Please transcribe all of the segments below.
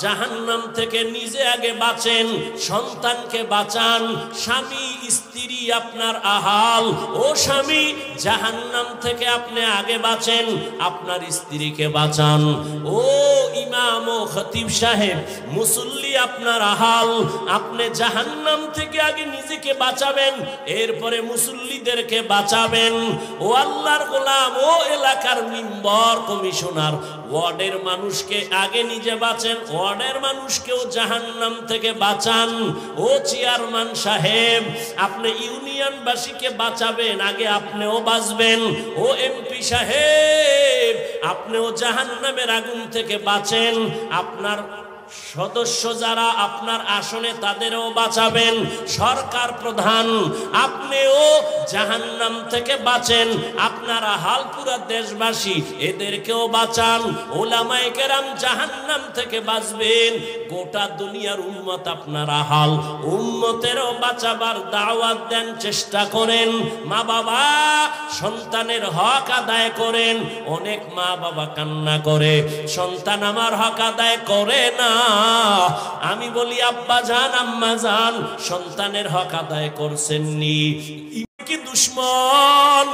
জাহান্নাম থেকে নিজে আগে বাঁচেন, সন্তানকে বাঁচান, স্বামী স্ত্রী আপনার আহাল। ও স্বামী, জাহান্নাম থেকে আপনি আগে বাঁচেন, আপনার স্ত্রীকে বাঁচান। ও ইমাম ও খতিব সাহেব, মুসল্লি আপনার আহাল, আপনি জাহান্নাম থেকে আগে নিজেকে বাঁচাবেন, এরপরে মুসল্লিদেরকে বাঁচাবেন। ও আল্লাহর গোলাম, ও এলাকার মিম্বর কমিশনার, ওয়ার্ডের মানুষকে আগে নিজে বাঁচেন, ওয়ার্ডের মানুষকেও জাহান্নাম থেকে বাঁচান। ও চেয়ারম্যান সাহেব, আপনি ইউনিয়নবাসীকে বাঁচাবেন, আগে আপনিও বাঁচবেন। ও এমপি সাহেব, আপনিও জাহান্নামের আগুন থেকে বাঁচেন, আপনার সদস্য যারা আপনার আসনে তাদেরও বাঁচাবেন। সরকার প্রধান, আপনিও জাহান্নাম থেকে বাঁচেন, আপনারা হালপুরা দেশবাসী এদেরকেও বাঁচান। ওলামায়ে কেরাম জাহান্নাম থেকে বাঁচবেন, গোটা দুনিয়ার উম্মত আপনারা হাল, উম্মতেরও বাঁচাবার দাওয়াত দেন, চেষ্টা করেন। মা বাবা সন্তানের হক আদায় করেন। অনেক মা বাবা কান্না করে, সন্তান আমার হক আদায় করে না। আমি বলি আব্বা জান, আম্মা জান, সন্তানের হক আদায় করছেননি, কি দুশ্মন?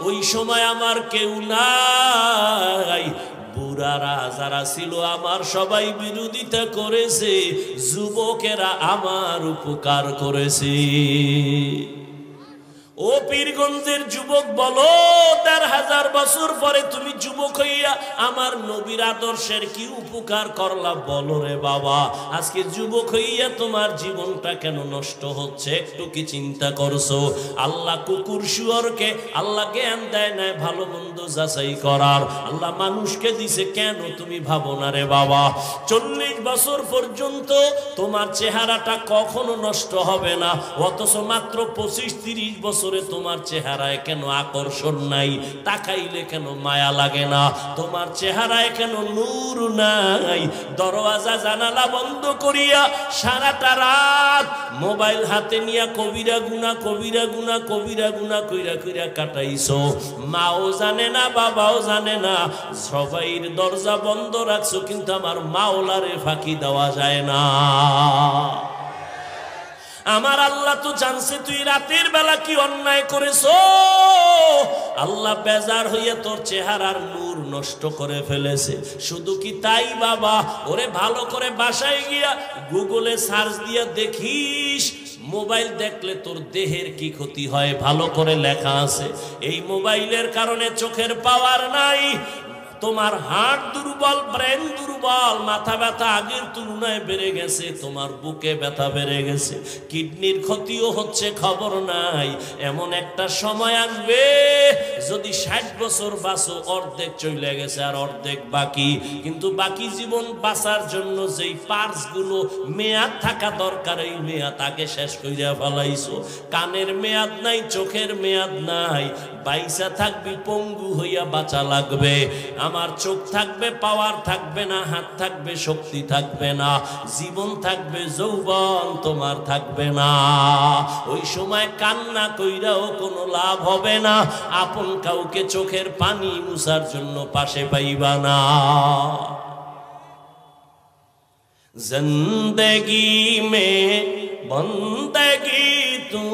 ওই সময় আমার কেউ নাই, বুড়ারা যারা ছিল আমার সবাই বিরোধিতা করেছে, যুবকেরা আমার উপকার করেছে। ও পীরগঞ্জের যুবক বলো, ১৫০০ বছর পরে তুমি যুবক হইয়া আমার নবীর আদর্শের কি উপকার করলা বলো রে বাবা। আজকে যুবক হইয়া তোমার জীবনটা কেন নষ্ট হচ্ছে, একটু কি চিন্তা করছো? আল্লাহ কুকুর শুয়োরকে আল্লাহ জ্ঞান দেয় নাই ভালো মন্দ যাচাই করার, আল্লাহ মানুষকে দিছে, কেন তুমি ভাবো না রে বাবা? ৪০ বছর পর্যন্ত তোমার চেহারাটা কখনো নষ্ট হবে না, অথচ মাত্র ২৫-৩০ বছর তোমার চেহারায় কেন আকর্ষণ নাই? তাকাইলে কেন মায়া লাগে না? তোমার চেহারায় কেন নূর নাই? দরওয়াজা জানালা বন্ধ করিয়া সারাটা রাত মোবাইল হাতে নিয়া কবিরা গুনা কবিরা গুনা কবিরা গুনা কইরা কইরা কাটাইছো। মাও জানে না, বাবাও জানে না, সবাইর দরজা বন্ধ রাখছো, কিন্তু আমার মাওলারে ফাঁকি দেওয়া যায় না। আমার আল্লাহ তো জানছে তুই রাতের বেলা কি অন্যায় করেছো। আল্লাহ বেজার হইয়া তোর চেহারার নূর নষ্ট করে ফেলেছে। শুধু কি তাই বাবা, ওরে ভালো করে বাসায় গিয়া গুগলে সার্চ দিয়া দেখিস, মোবাইল দেখলে তোর দেহের কি ক্ষতি হয়, ভালো করে লেখা আছে। এই মোবাইলের কারণে চোখের পাওয়ার নাই, তোমার হার্ট দুর্বল, ব্রেন দুর্বল, মাথা ব্যথা আগের তুলনায় বেড়ে গেছে, তোমার বুকে ব্যথা বেড়ে গেছে, কিডনির ক্ষতিও হচ্ছে, খবর নাই। এমন একটা সময় আসবে যদি ৬০ বছর বাঁচো, অর্ধেক চলে গেছে আর অর্ধেক বাকি। কিন্তু বাকি জীবন বাঁচার জন্য যেই পার্টসগুলো মেয়াদ থাকা দরকার, এই মেয়াদ আগে শেষ কইরা ফেলাইছো। কানের মেয়াদ নাই, চোখের মেয়াদ নাই, বাইসা থাকবি পঙ্গু হইয়া বাঁচা লাগবে। আমার চোখ থাকবে, পাওয়ার থাকবে না, হাত থাকবে, শক্তি থাকবে না, জীবন থাকবে, যৌবন তোমার থাকবে না। ওই সময় কান্না কইরাও কোনো লাভ হবে না, আপন কাউকে চোখের পানি মুছার জন্য পাশে পাইবা না। জিন্দেগি মে বন্দেগি তু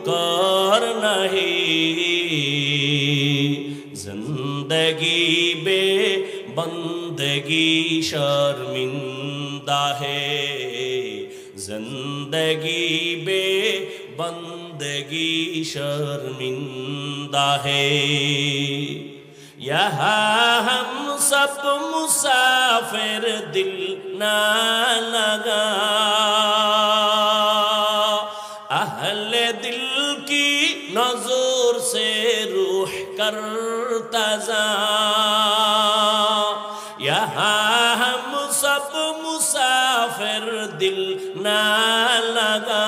কর নাহি, जिंदगी बे बंदगी शर्मिंदा है, जिंदगी बे बंदगी शर्मिंदा है। यहाँ हम सब मुसाफिर, दिल ना लगा, अहले दिल की नजर से रूह करता जा। यहाँ हम सब मुसाफिर, दिल ना लगा,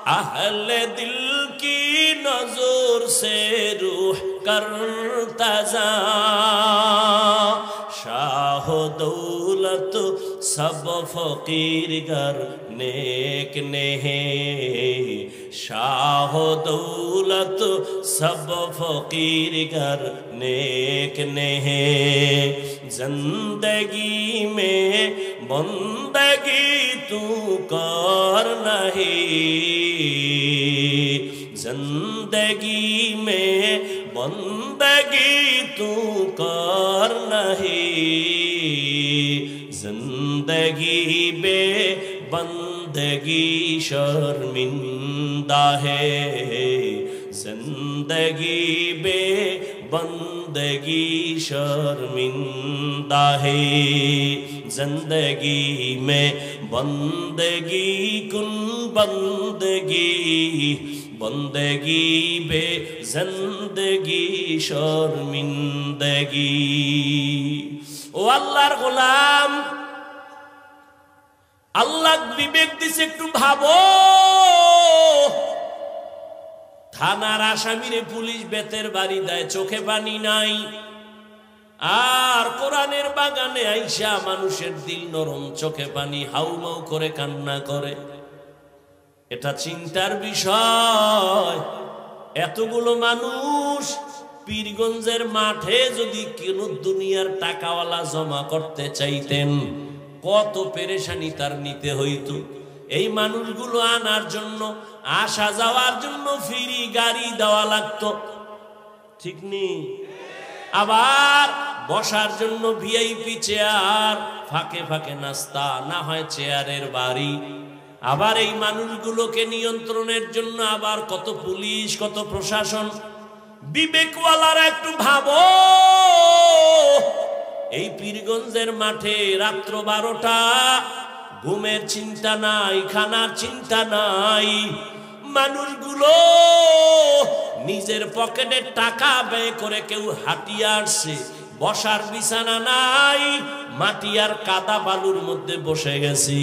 अहले दिल की नजर से रूह करता जा। शाह दौलत सब फकीर गर नेक नेहे, शाह दौलत सब फकीर गर नेक नेहे। जिंदगी में बंदगी तू कर नहीं, जिंदगी में बंदगी तू कर नहीं, जिंदगी बे बंदगी शर्मिंदा है, जिंदगी बे बंदगी शर्मिंदा है, जिंदगी में बंदगी कुन बंदगी, बंदगी बे जिंदगी शर्मिंदगी। ओ अल्लाहर गोलाम, আল্লাহ বিবেক দিছে, একটু ভাবো। থানার আসামিরে পুলিশ বেতের বাড়ি দেয়, চোখে পানি নাই, আর কোরআনের বাগানে আইসা মানুষের দিল নরম, চোখে পানি, হাউমাউ করে কান্না করে। এটা চিন্তার বিষয়। এতগুলো মানুষ পীরগঞ্জের মাঠে যদি কোন দুনিয়ার টাকাওয়ালা জমা করতে চাইতেন, কত পেরেশানি তার নিতে হইতো। এই মানুষগুলো আনার জন্য, আসা যাওয়ার জন্য ফ্রি গাড়ি দেওয়া লাগতো, ঠিক নেই? আবার বসার জন্য ভিআইপি চেয়ার, ফাঁকে ফাঁকে নাস্তা, না হয় চেয়ারের বাড়ি। আবার এই মানুষগুলোকে নিয়ন্ত্রণের জন্য আবার কত পুলিশ, কত প্রশাসন। বিবেকওয়ালারা একটু ভাবো, এই পীরগঞ্জের মাঠে রাত্র 12টা, ঘুমের চিন্তা নাই, খানার চিন্তা নাই, মানুষগুলো নিজের পকেটে টাকা ব্যয় করে কেউ হাঁটিয়ে আসছে, বসার বিছানা নাই, মাটি আর কাদা বালুর মধ্যে বসে গেছি।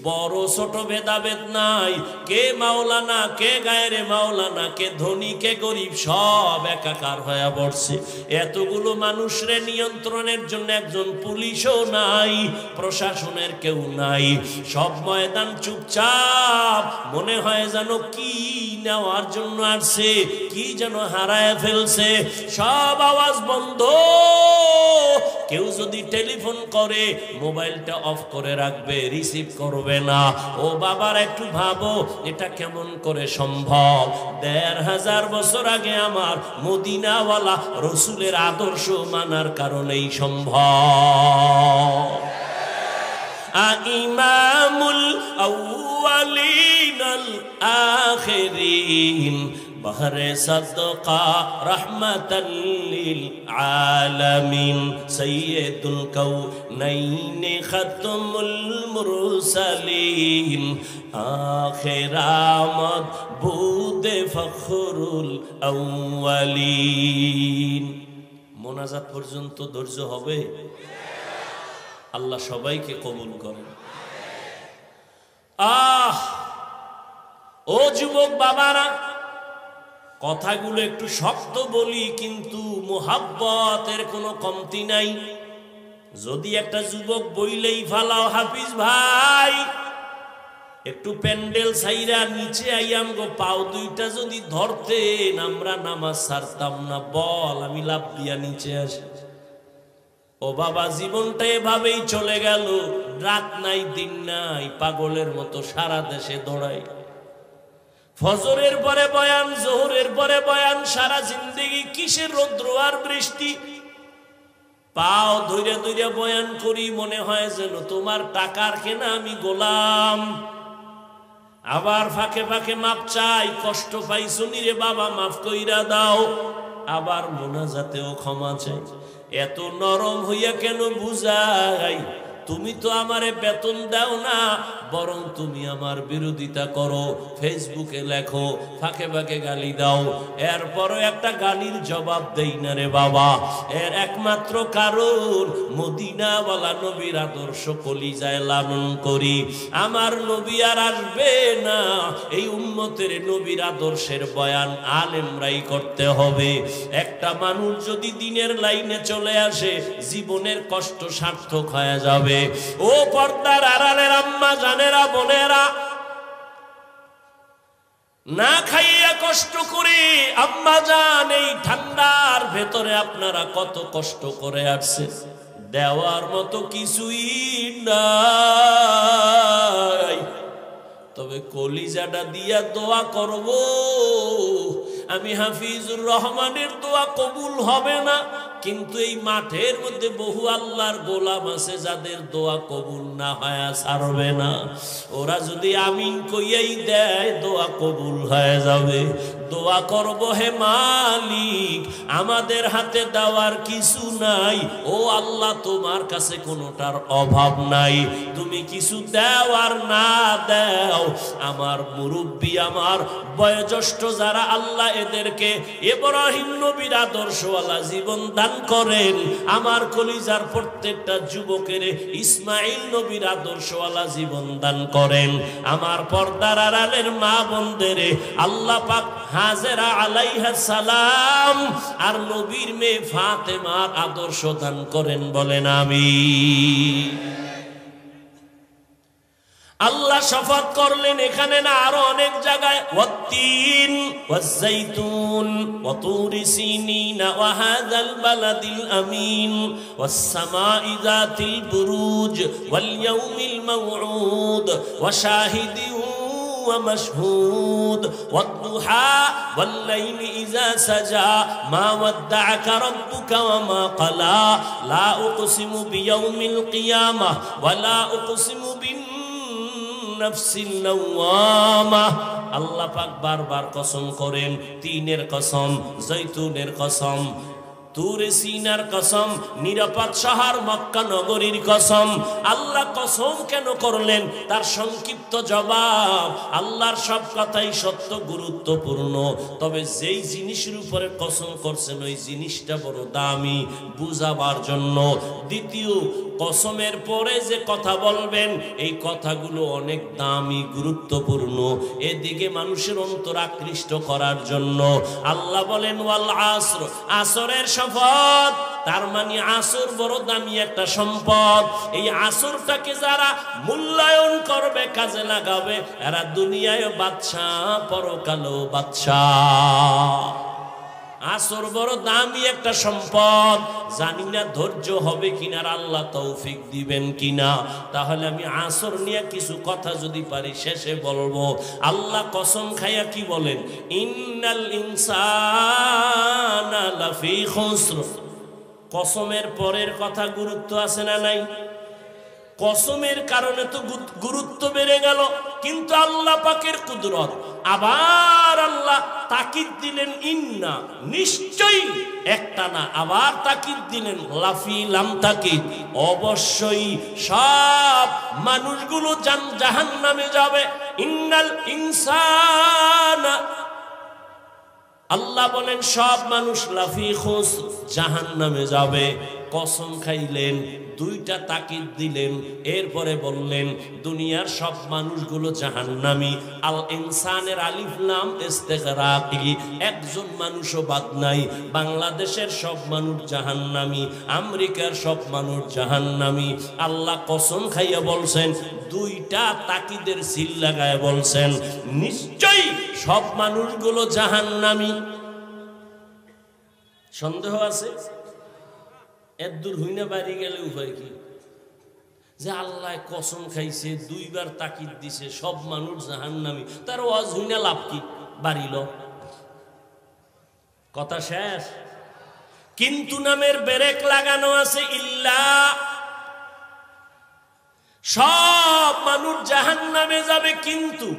বড় ছোট ভেদাভেদ নাই, কে মাওলানা, কে গায়রে মাওলানা, কে ধনী, কে গরিব, সব একাকার হয়ে পড়ছে। এতগুলো মানুষরে নিয়ন্ত্রণের জন্য একজন পুলিশও নাই, প্রশাসনের কেউ নাই, সব ময়দান চুপচাপ। মনে হয় যেন কি নেওয়ার জন্য আসছে, কি যেন হারায় ফেলছে, সব আওয়াজ বন্ধ। কেউ যদি টেলিফোন করে মোবাইলটা অফ করে রাখবে, রিসিভ করবে না। ও বাবার একটু ভাবো, এটা কেমন করে সম্ভব? ১৫০০ বছর আগে আমার মদিনাওয়ালা রসুলের আদর্শ মানার কারণেই সম্ভব। ইমামুল আউয়ালিন আল আখিরিন বহরে সদকা রহমাতাল লিল আলামিন সাইয়্যিদুল কাউনাইন খাতমুল মুরসালিন আখিরামত বুদে ফখরুল আউয়ালিন। মোনাজাত পর্যন্ত ধৈর্য হবে? আল্লাহ সবাইকে কবুল করেন। ও যুবক বাবারা, কথাগুলো একটু শক্ত বলি, কিন্তু মোহাব্বতের কোনো কমতি নাই। যদি একটা যুবক বইলেই ফালাও, হাফিজ ভাই একটু প্যান্ডেল ছাইরা নিচে আইয়াম গো, পাও দুইটা যদি ধরতেন আমরা নামাজ ছাড়তাম না, বল আমি লাভ দিয়া নিচে আসি। ও বাবা, জীবনটা এভাবেই চলে গেল, রাত নাই দিন নাই, পাগলের মতো সারা দেশে দৌড়াই। ফজরের পরে বয়ান, জোহরের পরে বয়ান, সারা জিন্দেগি কিসের রৌদ্র আর বৃষ্টি। পাও ধৈর্য ধৈর্য বয়ান করি, মনে হয় যেন তোমার টাকার কেনা আমি গোলাম। আবার ফাঁকে ফাঁকে মাপ চাই, কষ্ট পাই শুনি রে বাবা, মাফ কইরা দাও। আবার মোনাজাতেও ক্ষমা চাই। এত নরম হইয়া কেন বুঝাই? তুমি তো আমারে বেতন দাও না, বরং তুমি আমার বিরোধিতা করো, ফেসবুকে লেখো, ফাঁকে ফাঁকে গালি দাও, এরপরও একটা গালির জবাব দেই না রে বাবা। এর একমাত্র কারণ মদিনাওয়ালা নবীর আদর্শ কলিজায় লালন করি। আমার নবী আর আসবে না, এই উম্মতের নবীর আদর্শের বয়ান আলেমরাই করতে হবে। একটা মানুষ যদি দিনের লাইনে চলে আসে, জীবনের কষ্ট সার্থক হয়ে যাবে। ও পর্দার আড়ালের আম্মা জানেরা, বোনেরা, না খাইয়া কষ্ট করে আম্মা জান এই ঠান্ডার ভেতরে আপনারা কত কষ্ট করে আসছে। দেওয়ার মতো কিছুই নাই। তবে কলিজাটা দিয়া দোয়া করব, আমি হাফিজুর রহমানের দোয়া কবুল হবে না, কিন্তু এই মাঠের মধ্যে বহু আল্লাহর গোলাম আছে যাদের দোয়া কবুল না হয় ছাড়বে না। ওরা যদি আমিন কইয়াই দেয় দোয়া কবুল হয়ে যাবে। দোয়া করব, হে মালিক আমাদের হাতে দেওয়ার কিছু নাই, ও আল্লাহ তোমার কাছে কোনোটার অভাব নাই, তুমি কিছু দাও আর না দাও আমার মুরব্বী, আমার বয়োজ্যেষ্ঠ যারা আল্লাহ এদেরকে ইব্রাহিম নবীর আদর্শওয়ালা জীবন দান করেন, আমার কলিজার প্রত্যেকটা যুবকের ইসমাইল নবীর আদর্শওয়ালা জীবন দান করেন, আমার পর্দার আড়ালের মা বোনদের আল্লাহ পাক হাজেরা আলাইহা সালাম আর নবীর মেয়ে ফাতেমার আদর্শ দান করেন, বলেন আমিন। আল্লাহ শপথ করলেন এখানে না আরো অনেক জায়গায়, ওয়াত্তিন ওয়াজ্জাইতুন ওয়া তুরি সিনিন ওয়া হাযাল বালাদিল আমিন ওয়াস সামাই যাতিল বুরুজ ওয়াল ইয়াউমিল মাউউদ ওয়া শাহিদিন ওয়া মাশহুদ ওয়াদ দুহা ওয়াল লাইলি ইযা সাজা মা ওয়াদ্দাআকা রাব্বুকা ওয়া মা ক্বালা লা উকসিমু বিয়াউমিল কিয়ামাহ ওয়া লা উকসিমু বিন নাফসিল লাওয়ামা। আল্লাহ পাক বারবার কসম করেন, তিনের কসম, জৈতুনের কসম, তুরে সিনার কসম, নিরাপদ শহর মক্কা নগরীর কসম। আল্লাহ কসম কেন করলেন তার সংক্ষিপ্ত জবাব, আল্লাহর সব কথাই সত্য গুরুত্বপূর্ণ, তবে যেই জিনিসের উপরে কসম করছেন ওই জিনিসটা বড় দামি বুঝাবার জন্য। দ্বিতীয়, কসমের পরে যে কথা বলবেন এই কথাগুলো অনেক দামি গুরুত্বপূর্ণ, এদিকে মানুষের অন্তর আকৃষ্ট করার জন্য। আল্লাহ বলেন ওয়াল আসর, আসরের শপথ, তার মানে আসর বড় দামি একটা সম্পদ। এই আসরটাকে যারা মূল্যায়ন করবে, কাজে লাগাবে, এরা দুনিয়ায় বাদশাহ, পরকালেও বাদশাহ। আসর বড় দামি একটা সম্পদ, জানি না ধৈর্য হবে কিনা, আল্লাহ তৌফিক দিবেন কিনা। তাহলে আমি আসর নিয়ে কিছু কথা যদি পারি শেষে বলবো। আল্লাহ কসম খাইয়া কি বলেন, ইন্নাল ইনসানা লাফি খুসর। কসমের পরের কথা গুরুত্ব আছে না নাই? কসমের কারণে তো গুরুত্ব বেড়ে গেল, কিন্তু আল্লাহ পাকের কুদরত, আবার আল্লাহ তাকিদ দিলেন ইন্না, নিশ্চয়ই, একটা না, আবার তাকিদ দিলেন লাফি, লাম তাকিদ, অবশ্যই সব মানুষগুলো জাহান্নামে যাবে। ইন্নাল ইনসানা, আল্লাহ বলেন সব মানুষ লাফি খুসর, জাহান্নামে যাবে। কসম খাইলেন, দুইটা তাকিদ দিলেন, এরপরে বললেন দুনিয়ার সব মানুষগুলো জাহান্নামী। আল ইনসানের আলিফ লাম ইস্তিগরাকি, একজন মানুষও বাদ নাই। বাংলাদেশের সব মানুষ জাহান্নামী, আমেরিকার সব মানুষ জাহান্নামী। আল্লাহ কসম খাইয়া বলছেন, দুইটা তাকিদের সিল লাগায় বলছেন নিশ্চয়ই সব মানুষগুলো জাহান্নামী। সন্দেহ আছে? এর দূর হইনা বাড়ি গেলে উপায় কি? যে আল্লাহ কসম খাইছে, দুইবার তাকিদ দিছে, সব মানুষ জাহান্নামী, তার ওয়াজ হইনা লাভ কি? বাড়িল কথা শেষ। কিন্তু নামের ব্রেক লাগানো আছে, ইল্লা, সব মানুষ জাহান্নামে যাবে, কিন্তু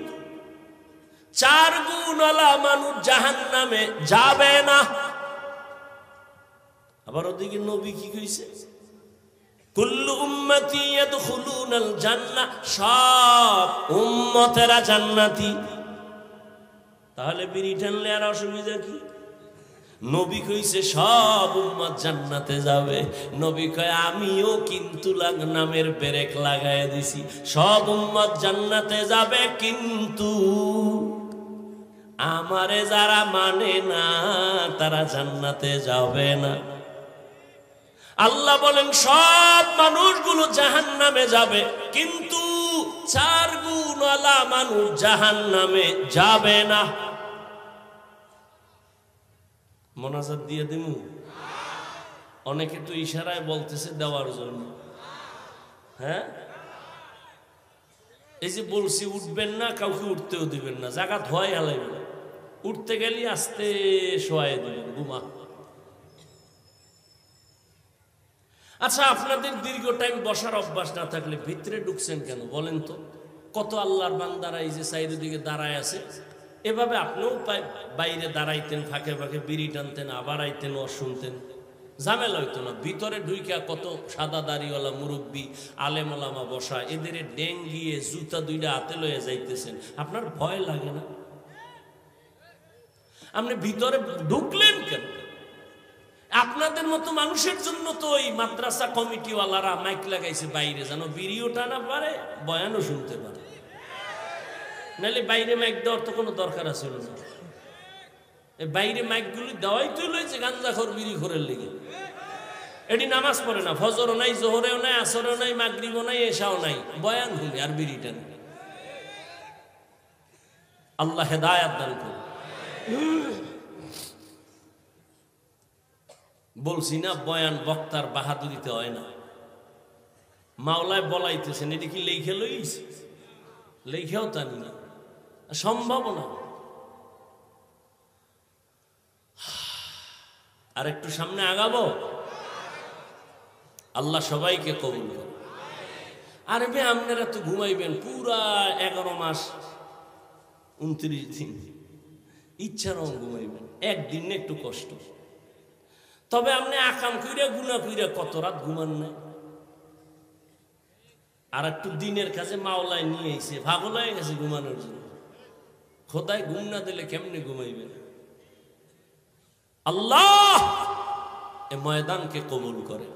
4 গুণওয়ালা মানুষ জাহান্নামে যাবে না। আবার ওদিকে নবী কি কইছে, কুল্লু উম্মতি ইয়াদখুলুনাল জান্নাহ, সব উম্মতেরা জান্নাতি। তাহলে বিড়ি টানলে আর অসুবিধা কি? নবী কইছে সব উম্মত জান্নাতে যাবে। নবী কয় আমিও কিন্তু নামের ব্রেক লাগায় দিছি, সব উম্মত জান্নাতে যাবে, কিন্তু আমারে যারা মানে না তারা জান্নাতে যাবে না। আল্লাহ বলেন সব মানুষগুলো জাহান্নামে যাবে, কিন্তু 4 গুণওয়ালা মানুষ জাহান্নামে যাবে না। মোনাজাত দিয়ে দিমু, অনেকে তো ইশারায় বলতেছে দেওয়ার জন্য। হ্যাঁ, এই যে বলছি উঠবেন না, কাউকে উঠতেও দিবেন না, জায়গা ধোয়াই হালাইবেন, উঠতে গেলে আস্তে শোয়াই দিবেন, ঘুমা। আচ্ছা, আপনাদের দীর্ঘ টাইম বসার অভ্যাস না থাকলে ভিতরে ঢুকছেন কেন বলেন তো? কত আল্লাহর বান্দারা এই যে চারিদিকে দাঁড়ায় আছে, এভাবে আপনিও বাইরে দাঁড়াইতেন, ফাঁকে ফাঁকে বিড়ি টানতেন, আবার আইতেন, ও শুনতেন, ঝামেলা হইতো না। ভিতরে ঢুইকা কত সাদা দাড়িওয়ালা মুরব্বী আলেম ওলামা বসা, এদের ডেঙ্গিয়ে জুতা দুইটা হাতে লয়ে যাইতেছেন, আপনার ভয় লাগে না? আপনি ভিতরে ঢুকলেন কেন? আপনাদের মতো মানুষের জন্য তো ওই মাদ্রাসা কমিটিওয়ালারা মাইক লাগাইছে বাইরে, যেন বিড়িও টানা পারে, বয়ানও শুনতে পারে। নাহলে বাইরে মাইক দেওয়ার তো কোনো দরকার আছে না। বাইরে মাইকগুলি দেওয়াই তো লইছে গাঞ্জাখোর বিড়িখোরের লেগে। এটি নামাজ পড়ে না, ফজরও নাই, জোহরেও নাই, আসরেও নাই, মাগরিবও নাই, এশাও নাই, বয়ান শুনি আর বিড়িটা নেই। আল্লাহ হেদায়াত দান করুন। বলছি না, বয়ান বক্তার বাহাদুরিতে হয় না, মাওলায় বলাইতেছেন। এটি কি লেখে লইস? লেখেও জানি না, সম্ভব না। আর একটু সামনে আগাবো, আল্লাহ সবাইকে কবুল করুন। আরে বে, আপনারা তো ঘুমাইবেন পুরা 11 মাস 29 দিন, ইচ্ছারও ঘুমাইবেন, একদিন একটু কষ্ট। তবে আপনি আকাম কইরা গুনা কইরা কত রাত ঘুমান নাই? আর একটু দিনের কাছে মাওলায় নিয়ে এসে পাগল হয়ে গেছে ঘুমানোর জন্য। খোদায় ঘুম না দিলে কেমনে ঘুমাইবেন? আল্লাহ এ ময়দানকে কবুল করে।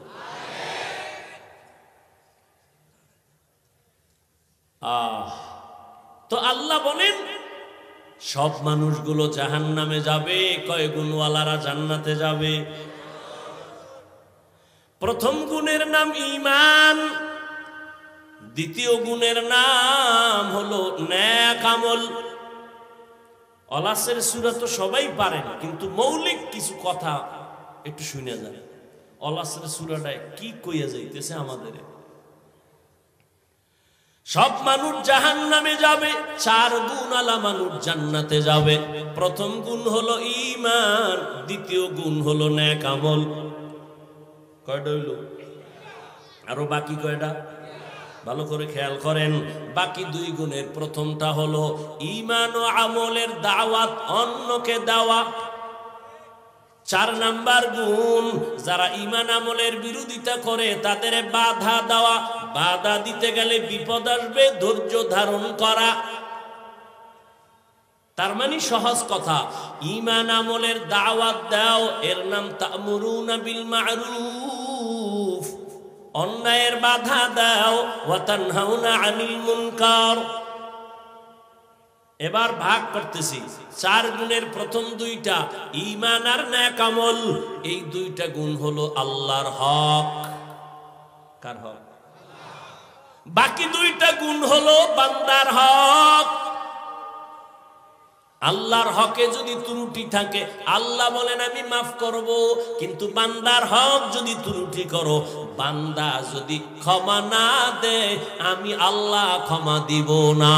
তো আল্লাহ বলেন সব মানুষগুলো জাহান্নামে যাবে, কয় গুণওয়ালারা জান্নাতে যাবে। প্রথম গুণের নাম ঈমান, দ্বিতীয় গুণের নাম হলো নেক আমল। অলাসের সূরা তো সবাই পারেন, কিন্তু মৌলিক কিছু কথা একটু শুনে যান। অলাসের সূরাটায় কি কইয়া যাইতেছে আমাদের। সব মানুষ জাহান্নামে যাবে, 4 গুণওয়ালা মানুষ জান্নাতে যাবে। প্রথম গুণ হলো ঈমান, দ্বিতীয় গুণ হলো নেক আমল। কয়টা হইল? আরো বাকি কয়টা? ভালো করে খেয়াল করেন। বাকি 2 গুণের প্রথমটা হলো ঈমান ও আমলের দাওয়াত, অন্যকে দেওয়া। 4 নাম্বার গুণ, যারা ঈমান আমলের বিরোধিতা করে তাদের বাধা দেওয়া। বাধা দিতে গেলে বিপদ আসবে, ধৈর্য ধারণ করা। তার মানে সহজ কথা, ঈমান আমলের দাওয়াত দাও, এর নাম তা'মুরুনা বিল মা'রুফ, অন্যায়ের বাধা দাও, ওয়া তানহাউনা আনিল মুনকার। এবার ভাগ করতেছি। 4 গুণের প্রথম 2টা ঈমান আর নেক আমল, এই 2টা গুণ হলো আল্লাহর হক। কার হক? বাকি 2টা গুণ হলো বান্দার হক। আল্লাহর হকে যদি ত্রুটি থাকে, আল্লাহ বলেন আমি মাফ করব, কিন্তু বান্দার হক যদি ত্রুটি করো, বান্দা যদি ক্ষমা না দেয়, আমি আল্লাহ ক্ষমা দিব না।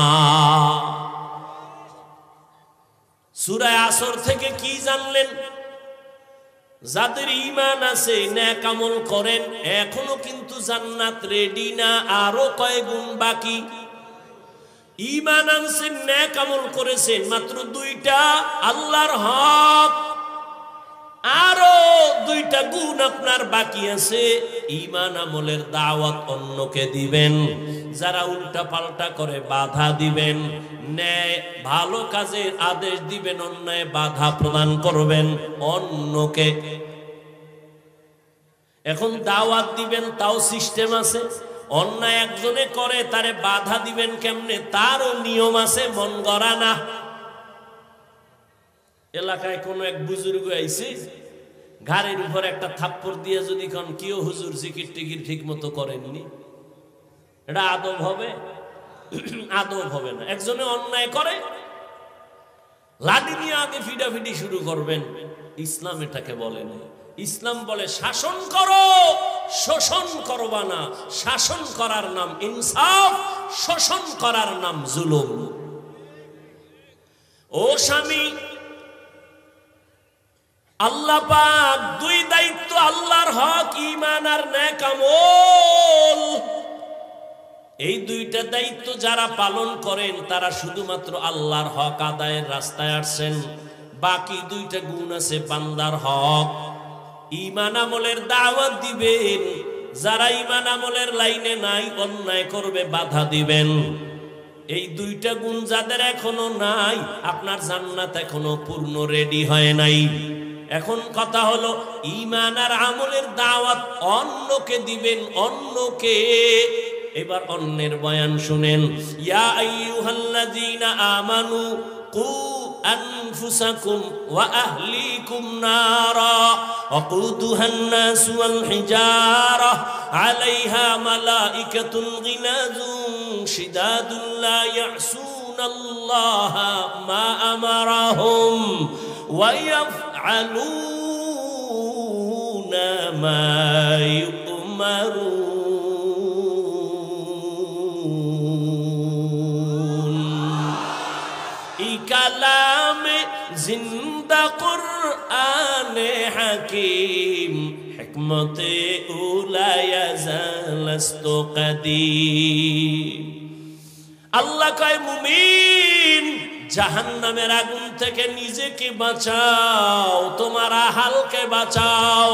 সূরা আসর থেকে কি জানলেন? যাদের ঈমান আছে, নেক আমল করেন, এখনো কিন্তু জান্নাত রেডি না, আরো কয় গুণ বাকি। ঈমান আনছেন, নেক আমল করেছেন, মাত্র 2টা আল্লাহর হক, আরো 2টা গুণ আপনার বাকি আছে। ঈমান আমলের দাওয়াত অন্যকে দিবেন, যারা উল্টা পাল্টা করে বাধা দিবেন, ন্যায় ভালো কাজের আদেশ দিবেন, অন্যায় বাধা প্রদান করবেন অন্যকে। এখন দাওয়াত দিবেন, তাও সিস্টেম আছে। অন্যায় একজনে করে, তারে বাধা দিবেন কেমনে, তারও নিয়ম আছে, মন গড়া না। এলাকায় কোনো এক বুজুর্গ আইছে, ঘাড়ের উপর একটা থাপ্পড় দিয়ে যদি কোন কেউ হুজুর জিকির টিকির ঠিক মতো করেননি, এটা আদব হবে? আদব হবে না। একজনে অন্যায় করে, লাঠি নিয়ে আগে ফিডাফিডি শুরু করবেন, ইসলাম এটাকে বলে না। ইসলাম বলে শাসন করো, শোষণ করবা না। শাসন করার নাম ইনসাফ, শোষণ করার নাম জুলুম। ও স্বামী, আল্লাহ পাক দুই দায়িত্ব, আল্লাহর হক, ঈমান আর নেক আমল। এই দুইটা দায়িত্ব যারা পালন করেন তারা শুধুমাত্র আল্লাহর হক আদায়ের রাস্তায় আসছেন। বাকি দুইটা গুণ আছে বান্দার হক। ঈমান আমলের দাওয়াত দিবেন, যারা ঈমান আমলের লাইনে নাই অন্যায় করবে বাধা দিবেন। এই দুইটা গুণ যাদের এখনো নাই, আপনার জান্নাত এখনো পূর্ণ রেডি হয় নাই। এখন কথা হলো, ঈমান আর আমলের দাওয়াত অন্যকে দিবেন, অন্যকে। এবার অন্যের বয়ান শুনেন। ইয়া আইয়ুহাল্লাযীনা আমানু কু আনফুসাকুম ওয়া আহলিকুম নারা ওয়াকুদুহান নাসু ওয়াল হিজারা আলাইহা মালাইকাতুন গিলাযুন শিদাদুন লা ইয়াসুনাল্লাহা মা আমারাহুম ওয়া ইয়াফআলুনা মা ইউমারুন। কালামে জিন্দা কুরআনে হাকিম হিকমতে উলায়া জালাস্তু কাদিম। আল্লাহ কয়, মুমিন জাহান্নামের আগুন থেকে নিজেকে বাঁচাও, তোমার আহালকে বাঁচাও।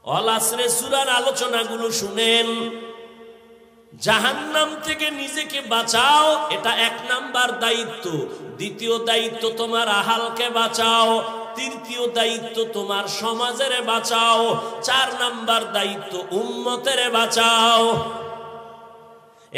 ওয়াল আসরে সূরার আলোচনাগুলো শুনেন। জাহান্নাম থেকে নিজেকে বাঁচাও, এটা এক নাম্বার দায়িত্ব। দ্বিতীয় দায়িত্ব তোমার আহালকে বাঁচাও। তৃতীয় দায়িত্ব তোমার সমাজের বাঁচাও। 4 নাম্বার দায়িত্ব উম্মতের বাঁচাও।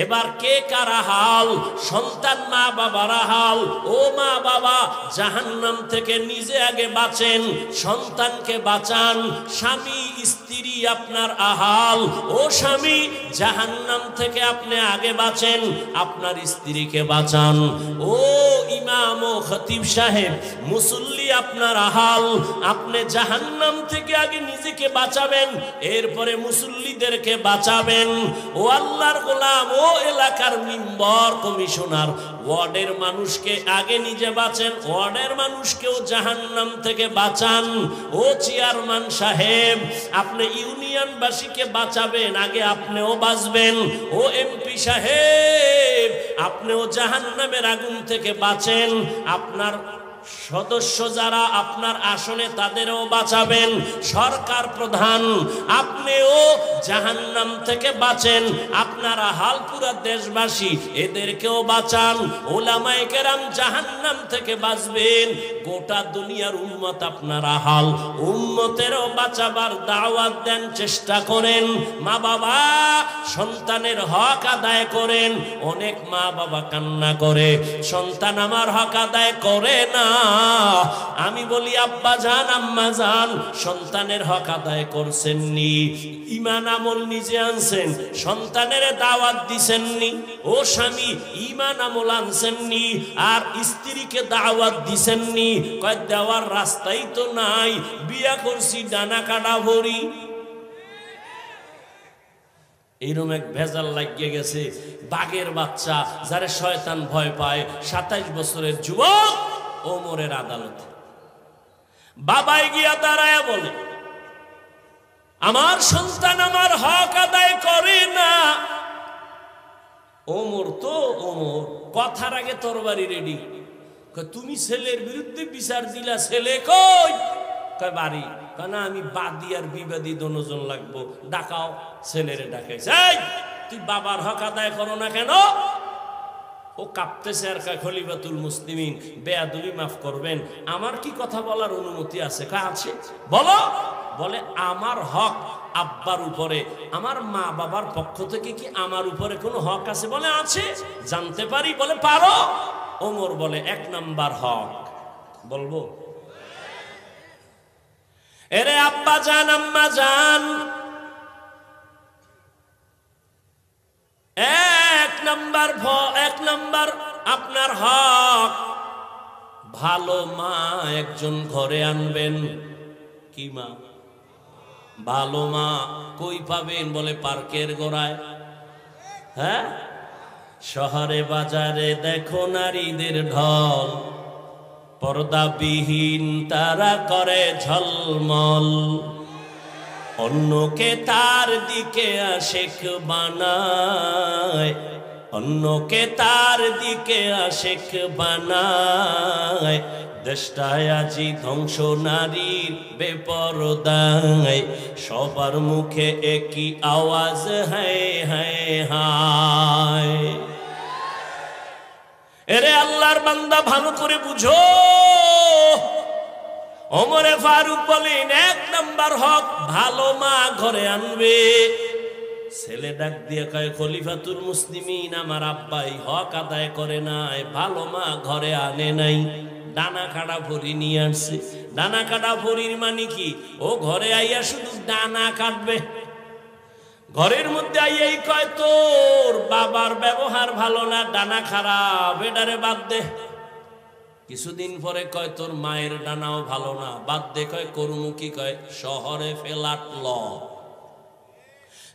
এবার কে কারা হাল? সন্তান মা বাবার হাল। ও মা বাবা, জাহান্নাম থেকে নিজে আগে বাঁচেন, সন্তানকে বাঁচান। স্বামী স্ত্রী আপনার আহাল। ও স্বামী, জাহান্নাম থেকে আপনি আগে বাঁচেন, আপনার স্ত্রীকে বাঁচান। ও ইমাম ও খতিব সাহেব, মুসল্লি আপনার আহাল। আপনি জাহান্নাম থেকে আগে নিজেকে বাঁচাবেন, এরপরে মুসল্লিদেরকে বাঁচাবেন। ও আল্লাহর গোলাম, ও এলাকার মেম্বার, কমিশনার, ওয়ার্ডের মানুষকে আগে নিজে বাঁচেন, ওয়ার্ডের মানুষকেও জাহান্নাম থেকে বাঁচান। ও চেয়ারম্যান সাহেব, আপনি ইউনিয়নবাসীকে বাঁচাবেন, আগে আপনিও বাঁচবেন। ও এমপি সাহেব, আপনিও জাহান্নামের আগুন থেকে বাঁচেন। আপনার সদস্য যারা আপনার আসনে তাদেরও বাঁচাবেন। সরকার প্রধান, আপনিও জাহান্নাম থেকে বাঁচেন। আপনারা হালপুরা দেশবাসী, এদেরকেও বাঁচান। ওলামায়ে কেরাম জাহান্নাম থেকে বাঁচবেন। গোটা দুনিয়ার উম্মত আপনারা হাল, উম্মতেরও বাঁচাবার দাওয়াত দেন, চেষ্টা করেন। মা বাবা, সন্তানের হক আদায় করেন। অনেক মা বাবা কান্না করে, সন্তান আমার হক আদায় করে না। আমি বলি, আব্বা জান, আম্মা জান, সন্তানের হক আদায় করছেননি? ঈমান আমল নিজে আনছেন, সন্তানের দাওয়াত দিছেননি? ও স্বামী, ঈমান আমল আনছেননি আর স্ত্রীকে দাওয়াত দিছেননি? কয় দেওয়ার রাস্তাই তো নাই, বিয়া করছি ডানা কাটা ভরি। এইরকম এক ভেজাল লাগিয়ে গেছে। বাঘের বাচ্চা, যারে শয়তান ভয় পায়, 27 বছরের যুবক, ওমরের আদালতে বাবাই গিয়া দাঁড়ায় বলে, আমার সন্তান আমার হক আদায় করে না। ওমর তো ওমর, কথার আগে তরবারি রেডি। তুমি ছেলের বিরুদ্ধে বিচার দিলা, ছেলে কই? কয় বাড়ি। না, আমি বাদী আর বিবাদী দোনোজন লাগবো, ডাকাও। ছেলেরে ডাকাইছে, তুই বাবার হক আদায় করো না কেন? ও কাঁপতেছে আর কয়, খলিফাতুল মুসলিমিন, বেয়াদবি মাফ করবেন, আমার কি কথা বলার অনুমতি আছে? কয় আছে, বলো। বলে, আমার হক আব্বার উপরে, আমার মা বাবার পক্ষ থেকে কি আমার উপরে কোনো হক আছে? বলে আছে। জানতে পারি? বলে পারো। ওমর বলে, 1 নাম্বার হক বলবো? এরে আব্বা জান, আম্মা জান, 1 নাম্বার আপনার হক, ভালো মা একজন ঘরে আনবেন। কি মা? ভালো মা কই পাবেন? বলে পার্কের গোড়ায়। হ্যাঁ, শহরে বাজারে দেখো নারীদের ঢল, পর্দাবিহীন তারা করে ঝলমল, অন্যকে তার দিকে আশিক বানায়, অন্যকে তার দিকে আশিক বানায়। দেশটায় আজি ধ্বংস নারীর বেপরদায়, সবার মুখে একই আওয়াজ হায় হায় হায়। এরে আল্লাহর বান্দা ভালো করে বুঝো, ওমরে ফারুক বলেন 1 নাম্বার হক ভালো মা ঘরে আনবে। ছেলে ডাক দিয়ে কয় খলিফাতুল মুসলিমিন, আমার আব্বাই হক আদায় করে নাই, ভালো মা ঘরে আনে নাই, ডানা কাটা ভরি নিয়ে আসছে। ডানা কাটা ভরির মানে কি? ও ঘরে আইয়া শুধু ডানা কাটবে। ঘরের মধ্যে আইয়াই কয় তোর বাবার ব্যবহার ভালো না, ডানা খারাপ, এটারে বাদ দে। কিছুদিন পরে কয় তোর মায়ের ডানাও ভালো না, বাদ দে। কয় করুমুখী, কয় শহরে ফেলাট ল।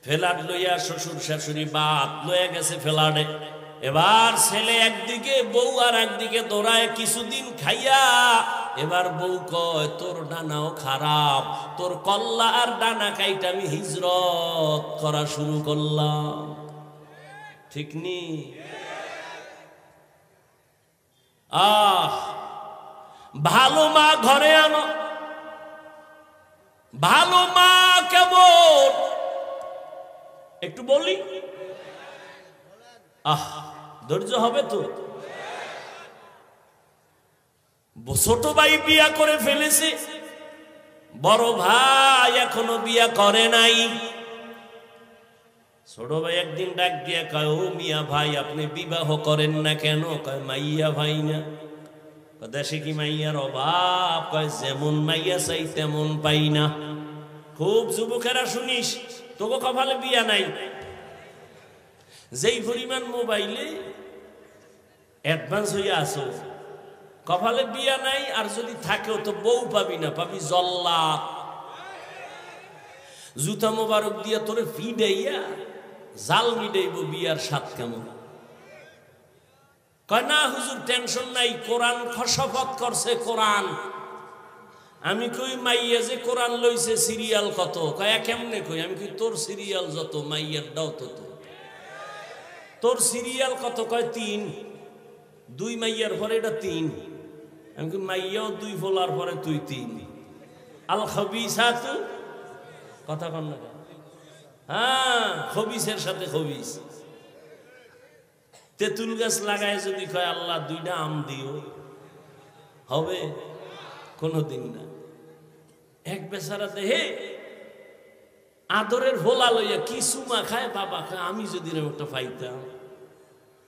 ফেলাট লইয়া শ্বশুর শাশুড়ি বাদ লইয়া গেছে ফেলাটে। এবার ছেলে একদিকে, বউ আর একদিকে দৌড়ায়। কিছুদিন খাইয়া এবার বউ কয় তোর ডানাও খারাপ, তোর কল্লা আর ডানা কাইটা আমি হিজরত করা শুরু করলাম। ঠিক নি? ভালো মা ঘরে আনো। ভালো মা কেমন একটু বলি? ধৈর্য হবে তো। ছোট ভাই বিয়া করে ফেলেছে, বড় ভাই এখনো বিয়া করে নাই। ছোট ভাই একদিন ডাক দিয়া কয় ও মিয়া ভাই, আপনি বিবাহ করেন না কেন? কয় মাইয়া ভাই না। দেশে কি মাইয়ার অভাব? কয় যেমন মাইয়া চাই তেমন পাই না। খুব যুবকেরা শুনিস, তোকে কপালে বিয়া নাই। যেই পরিমাণ মোবাইলে অ্যাডভান্স হইয়া আসো, কপালে বিয়া নাই। আর যদি থাকেও তো বউ পাবি না, পাবি জল্লাদ। জুতা মোবারক দিয়া তোরে ফিডাইয়া জাল মিডাইব বিয়ার স্বাদ কেমন। কয় না হুজুর টেনশন নাই, কোরআন খসফত করছে কোরআন। আমি কই মাইয়া যে কোরআন লইছে সিরিয়াল কত? কয় কেমনে কই? আমি কই তোর সিরিয়াল যত মাইয়ার দাও তত। তোর সিরিয়াল কত? কয় 3। 2 মাইয়ার পরে এটা 3। আমি কই মাইয়াও 2 ফলার পরে তুই 3। আল খবিসাতু, কথা কন না? হ্যাঁ, খবিসের সাথে খবিস। তেঁতুল গাছ লাগায় যদি কয় আল্লাহ 2টা আম দিও, হবে? কোনদিন না। এক বেচারা দেহে আদরের ভোলা লইয়া কি সুমা খায়, বাবা খায়, আমি যদি একটা পাইতাম।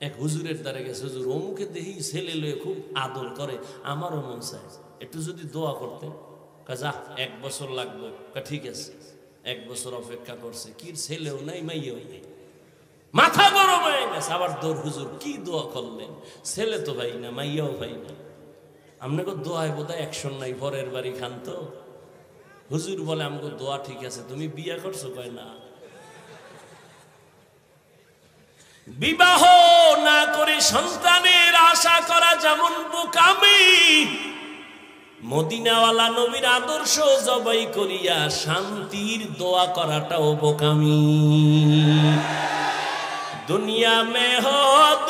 এক হুজুরের দ্বারা গেছে, হুজুর অমুকে দেখি ছেলে লইয়া খুব আদর করে, আমারও মন চায় একটু যদি দোয়া করতেন। যা 1 বছর লাগবে। ঠিক আছে, 1 বছর অপেক্ষা করছে, কি ছেলেও নাই মাইয়াও নাই, মাথা গরম হয়ে গেছে। আবার দৌড়, হুজুর কি দোয়া করলেন? ছেলে তো ভাই না, মাইয়াও ভাই না, আপনাকে দোয়ায় বোধহয় অ্যাকশন নাই, পরের বাড়ি খান তো। হুজুর বলে আমাকে দোয়া ঠিক আছে, তুমি বিয়া করছো? কয় না। বিবাহ না করে সন্তানের আশা করা যেমন বোকামি, মদিনাওয়ালা নবীর আদর্শ জবাই করিয়া শান্তির দোয়া করাটাও বোকামি। दुनिया में हो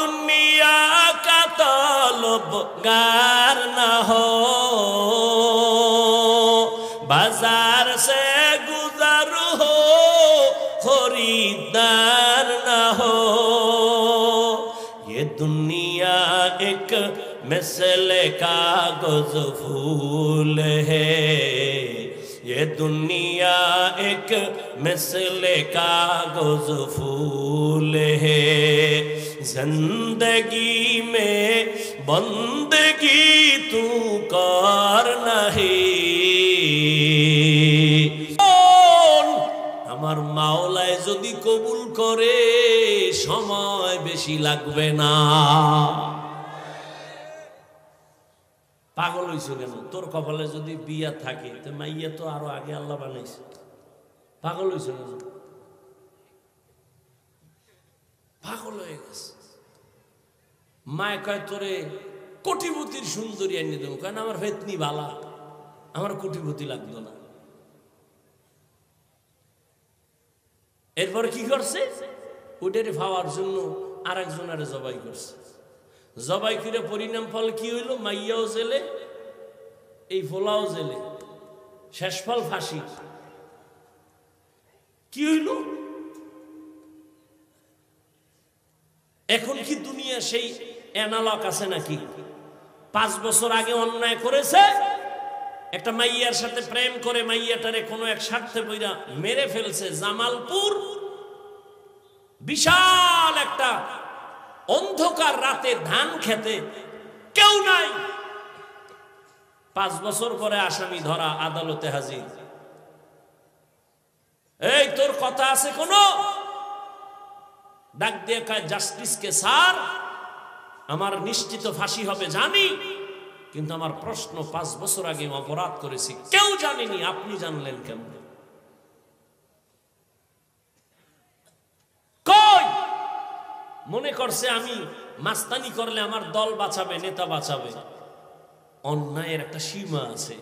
दुनिया का तलबगार ना हो, बाजार से गुजर हो खरीदार ना हो। ये दुनिया एक मिसले कागज फूल है, ये दुनिया एक मिसले कागज फूल है। जिंदगी में बंदगी तू कर नहीं, আমার মাওলায় যদি কবুল করে সময় বেশি লাগবে না। পাগল হইছো কেন? তোর কপালে যদি বিয়া থাকে তো মাইয়া তো আরো আগে আল্লাহ বানাইছে। পাগল হইছো কেন? পাগল হয়ে গেছে। মায় কয় তোরে কোটিপতির সুন্দরী আনিয়ে দেবো, কেন আমার ফেতনি বালা, আমার কোটিপতি লাগতো না। এরপরে কি করছে? ওটারে পাওয়ার জন্য আর একজনের জবাই করছে। জবাই করে পরিণাম ফল কি হইল? মাইয়াও জেলে, এই ফোলাও জেলে, শেষ ফল ফাঁসি। কি হইল? এখন কি দুনিয়া সেই অ্যানালগ আছে নাকি? 5 বছর আগে অন্যায় করেছে, একটা মাইয়ার সাথে প্রেম করে মাইয়াটারে কোনো এক স্বার্থে বইরা মেরে ফেলছে। জামালপুর বিশাল একটা অন্ধকার রাতে ধান খেতে কেউ নাই, 5 বছর পরে আসামি ধরা, আদালতে হাজির। এই তোর কথা আছে কোনো? ডাক দিয়ে কয় জাস্টিসকে স্যার, আমার নিশ্চিত ফাঁসি হবে জানি, কিন্তু আমার প্রশ্ন 5 বছর আগে অপরাধ করেছি, কেউ জানেনি, আপনি জানলেন কেমন? কই মনে করছে আমি মাস্তানি করলে আমার দল বাঁচাবে, নেতা বাঁচাবে। অন্যায়ের একটা সীমা আছে,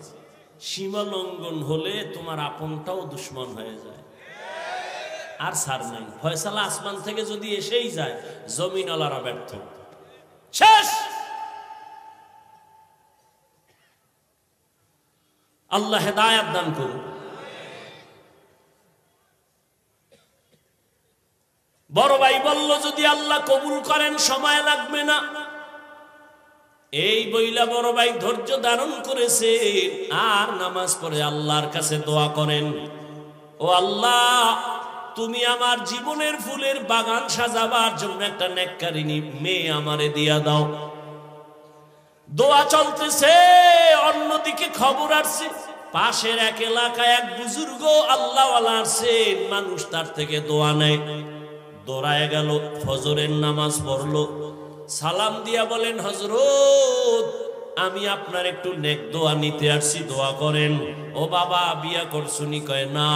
সীমা লঙ্ঘন হলে তোমার আপনটাও দুশ্মন হয়ে যায়, আর ছাড় নাই। ফয়সালা আসমান থেকে যদি এসেই যায়, জমিনওয়ালারা ব্যর্থ, শেষ। আল্লাহ হেদায়েত দান করুন। বড় ভাই বলল যদি আল্লাহ কবুল করেন সময় লাগবে না। এই বইলা বড় ভাই ধৈর্য ধারণ করেছে, আর নামাজ পড়ে আল্লাহর কাছে দোয়া করেন, ও আল্লাহ তুমি আমার জীবনের ফুলের বাগান সাজাবার জন্য একটা নেককারিনী মেয়ে আমারে দিয়া দাও। দোয়া চলতেছে, অন্যদিকে খবর আসছে পাশের এক এলাকায় এক বুজুর্গ আল্লাহওয়ালা আছেন, মানুষ তার থেকে দোয়া নেয়। দৌড়ায় গেল, ফজরের নামাজ পড়লো, সালাম দিয়া বলেন হযরত আমি আপনার একটু নেক দোয়া নিতে আসছি, দোয়া করেন। ও বাবা বিয়া করছুনি? কয় না।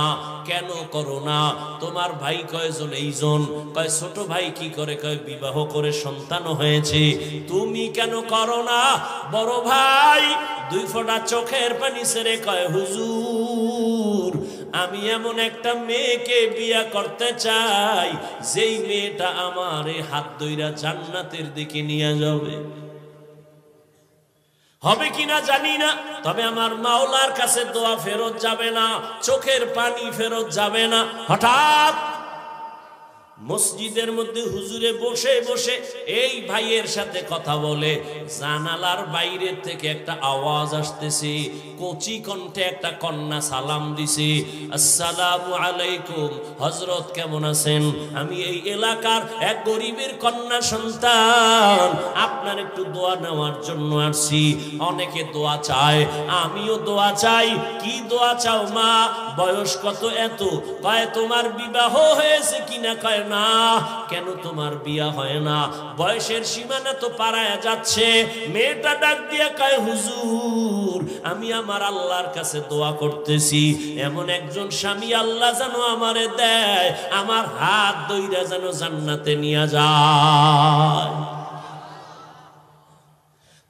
কেন করো না? তোমার ভাই কয়জন? এইজন। কয় ছোট ভাই কি করে? কয় বিবাহ করে সন্তান হয়েছে। তুমি কেন করো না? বড় ভাই 2 ফোঁটা চোখের পানি ছেড়ে কয় হুজুর আমি এমন একটা মেয়েকে বিয়া করতে চাই যেই মেয়েটা আমার হাত ধইরা জান্নাতের দিকে নিয়ে যাবে। হবে কিনা জানি না, তবে আমার মাওলার কাছে দোয়া ফেরত যাবে না, চোখের পানি ফেরত যাবে না। হঠাৎ মসজিদের মধ্যে হুজুরে বসে বসে এই ভাইয়ের সাথে কথা বলে, জানালার বাইরের থেকে একটা আওয়াজ আসতেছে, কচি কণ্ঠে একটা কন্যা সালাম দিছে, আসসালামু আলাইকুম হযরত কেমন আছেন? আমি এই এলাকার এক গরিবের কন্যা সন্তান, আপনার একটু দোয়া নেওয়ার জন্য আসছি। অনেকে দোয়া চায়, আমিও দোয়া চাই। কি দোয়া চাও মা? বয়স কত? এত। কয় তোমার বিবাহ হয়েছে কিনা? কয় না। কেন তোমার বিয়া হয় না? বয়সের সীমানা তো পারায়া যাচ্ছে। মেয়েটা ডাক দিয়া কয় হুজুর আমি আমার আল্লাহর কাছে দোয়া করতেছি, এমন একজন স্বামী আল্লাহ যেন আমারে দেয়, আমার হাত ধইরা যেন জান্নাতে নিয়ে যায়।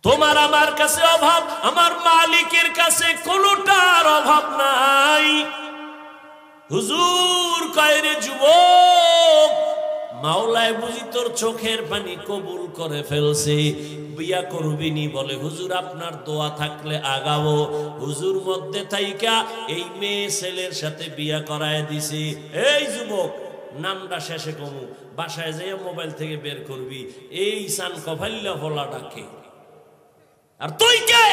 তোমার আমার কাছে অভাব, আমার মালিকের কাছে কোনোটার অভাব নাই। হুজুর কয় রে যুবক, মাওলায় বুঝি তোর চোখের পানি কবুল করে ফেলছে, বিয়া করবিনি? বলে হুজুর আপনার দোয়া থাকলে আগাবো। হুজুর মধ্যে থাইকা এই মেয়ে ছেলের সাথে বিয়া করায় দিছে। এই যুবক নামটা শেষে কমু, বাসায় যেয়ে মোবাইল থেকে বের করবি, এই সান কফাইল্লা ভোলা ডাকে। আর তুই কে?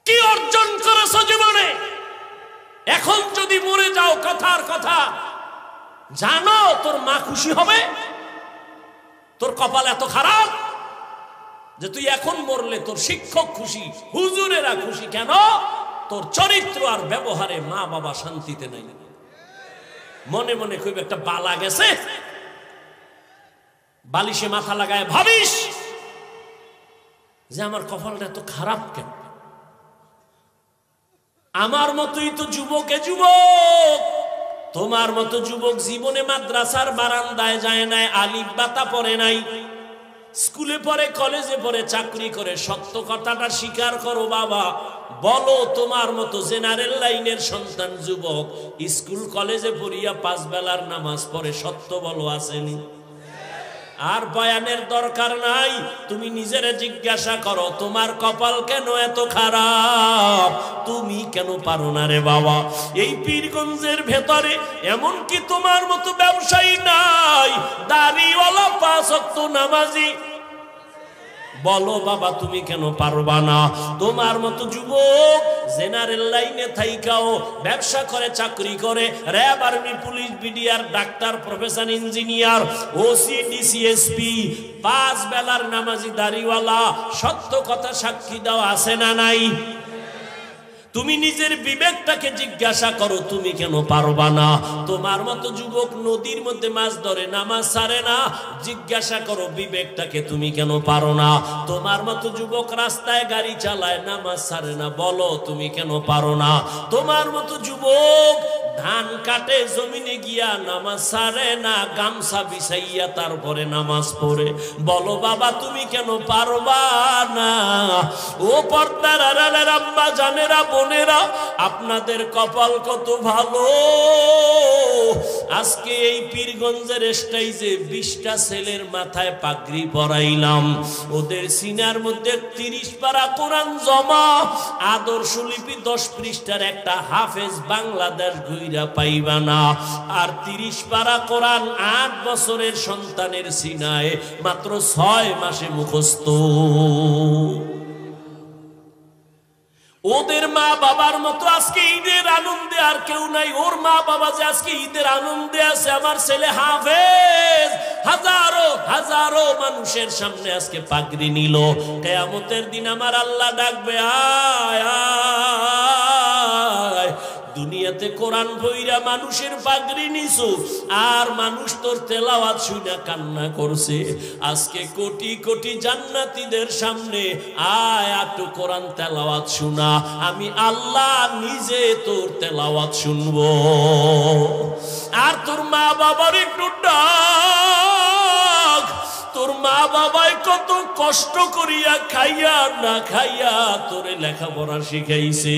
কি অর্জন করেছ জীবনে? এখন যদি মরে যাও কথার কথা, জানো তোর মা খুশি হবে? তোর কপাল এত খারাপ যে তুই এখন মরলে তোর শিক্ষক খুশি, হুজুরেরা খুশি। কেন? তোর চরিত্র আর ব্যবহারে মা বাবা শান্তিতে নাই। মনে মনে খুব একটা বালা গেছে, বালিশে মাথা লাগায় ভাবিস যে আমার কপালটা এত খারাপ কেন? আমার মতোই তো যুবকে যুবক, তোমার মতো যুবক জীবনে মাদ্রাসার বারান্দায় যায় নাই, আলিফ বাতা পড়ে নাই, স্কুলে পড়ে, কলেজে পড়ে, চাকরি করে। সত্য কথাটা স্বীকার করো বাবা, বলো তোমার মতো জেনারেল লাইনের সন্তান যুবক স্কুল কলেজে পড়িয়া 5 বেলার নামাজ পড়ে, সত্য বলো আসেনি? আর বয়ানের দরকার নাই, তুমি নিজেরে জিজ্ঞাসা করো তোমার কপাল কেন এত খারাপ, তুমি কেন পারো না রে বাবা? এই পীরগঞ্জের ভেতরে এমন কি তোমার মতো ব্যবসায়ী নাই, দাড়িওয়ালা 5 ওয়াক্ত নামাজি? বলো বাবা তুমি কেন পারবা না? তোমার মতো যুবক জেনারেল লাইনে থাইকাও ব্যবসা করে, চাকরি করে, RAB, army, police, BDR, doctor, professor, engineer, OC, DC SP, 5 বেলার নামাজি দাড়িওয়ালা। সত্য কথা সাক্ষী দাও, আছে না নাই? তুমি নিজের বিবেকটাকে জিজ্ঞাসা করো তুমি কেন পারবা না? তোমার মতো যুবক নদীর মধ্যে মাছ ধরে, নামাজ ছাড়ে না, জিজ্ঞাসা করো বিবেকটাকে তুমি কেন পারো না? তোমার মতো যুবক রাস্তায় গাড়ি চালায়, নামাজ ছাড়ে না, বলো তুমি কেন পারো না? তোমার মতো যুবক ধান কাটে, জমিনে গিয়া নামাজ ছাড়ে না, গামছা বিছাইয়া তারপরে নামাজ পড়ে, বলো বাবা তুমি কেন পারবা না? ও পর্দার আড়ালের আম্মা জানেরা, বোনেরা, আপনাদের কপাল কত ভালো। আজকে এই পীরগঞ্জের স্টেজে 20টা ছেলের মাথায় পাগড়ি পরাইলাম, ওদের সিনার মধ্যে 30 পারা কোরআন জমা, আদর্শ লিপি 10 পৃষ্ঠার একটা হাফেজ বাংলাদেশ ঘুইরা পাইবা না। আর 30 পারা কোরআন 8 বছরের সন্তানের সিনায় মাত্র 6 মাসে মুখস্থ। ওদের মা বাবার মতো আজকে ঈদের আনন্দে আর কেউ নাই। ওর মা বাবা যে আজকে ঈদের আনন্দে আছে, আমার ছেলে হাফেজ হাজারো হাজারো মানুষের সামনে আজকে পাগড়ি নিল। কিয়ামতের দিন আমার আল্লাহ ডাকবে, আয় আয়, দুনিয়াতে কোরআন পইরা মানুষের পাগড়ি নিছো, আর মানুষ তোর তেলাওয়াত শুনে কান্না করছে। আজকে কোটি কোটি জান্নাতীদের সামনে আয়, একটু কোরআন তেলাওয়াত শোনা, আমি আল্লাহ নিজে তোর তেলাওয়াত শুনবো। আর তোর মা বাবার একটু ডাক, তোর মা বাবাই কত কষ্ট করিয়া খাইয়া না খাইয়া তোরে লেখাপড়া শিখাইছে।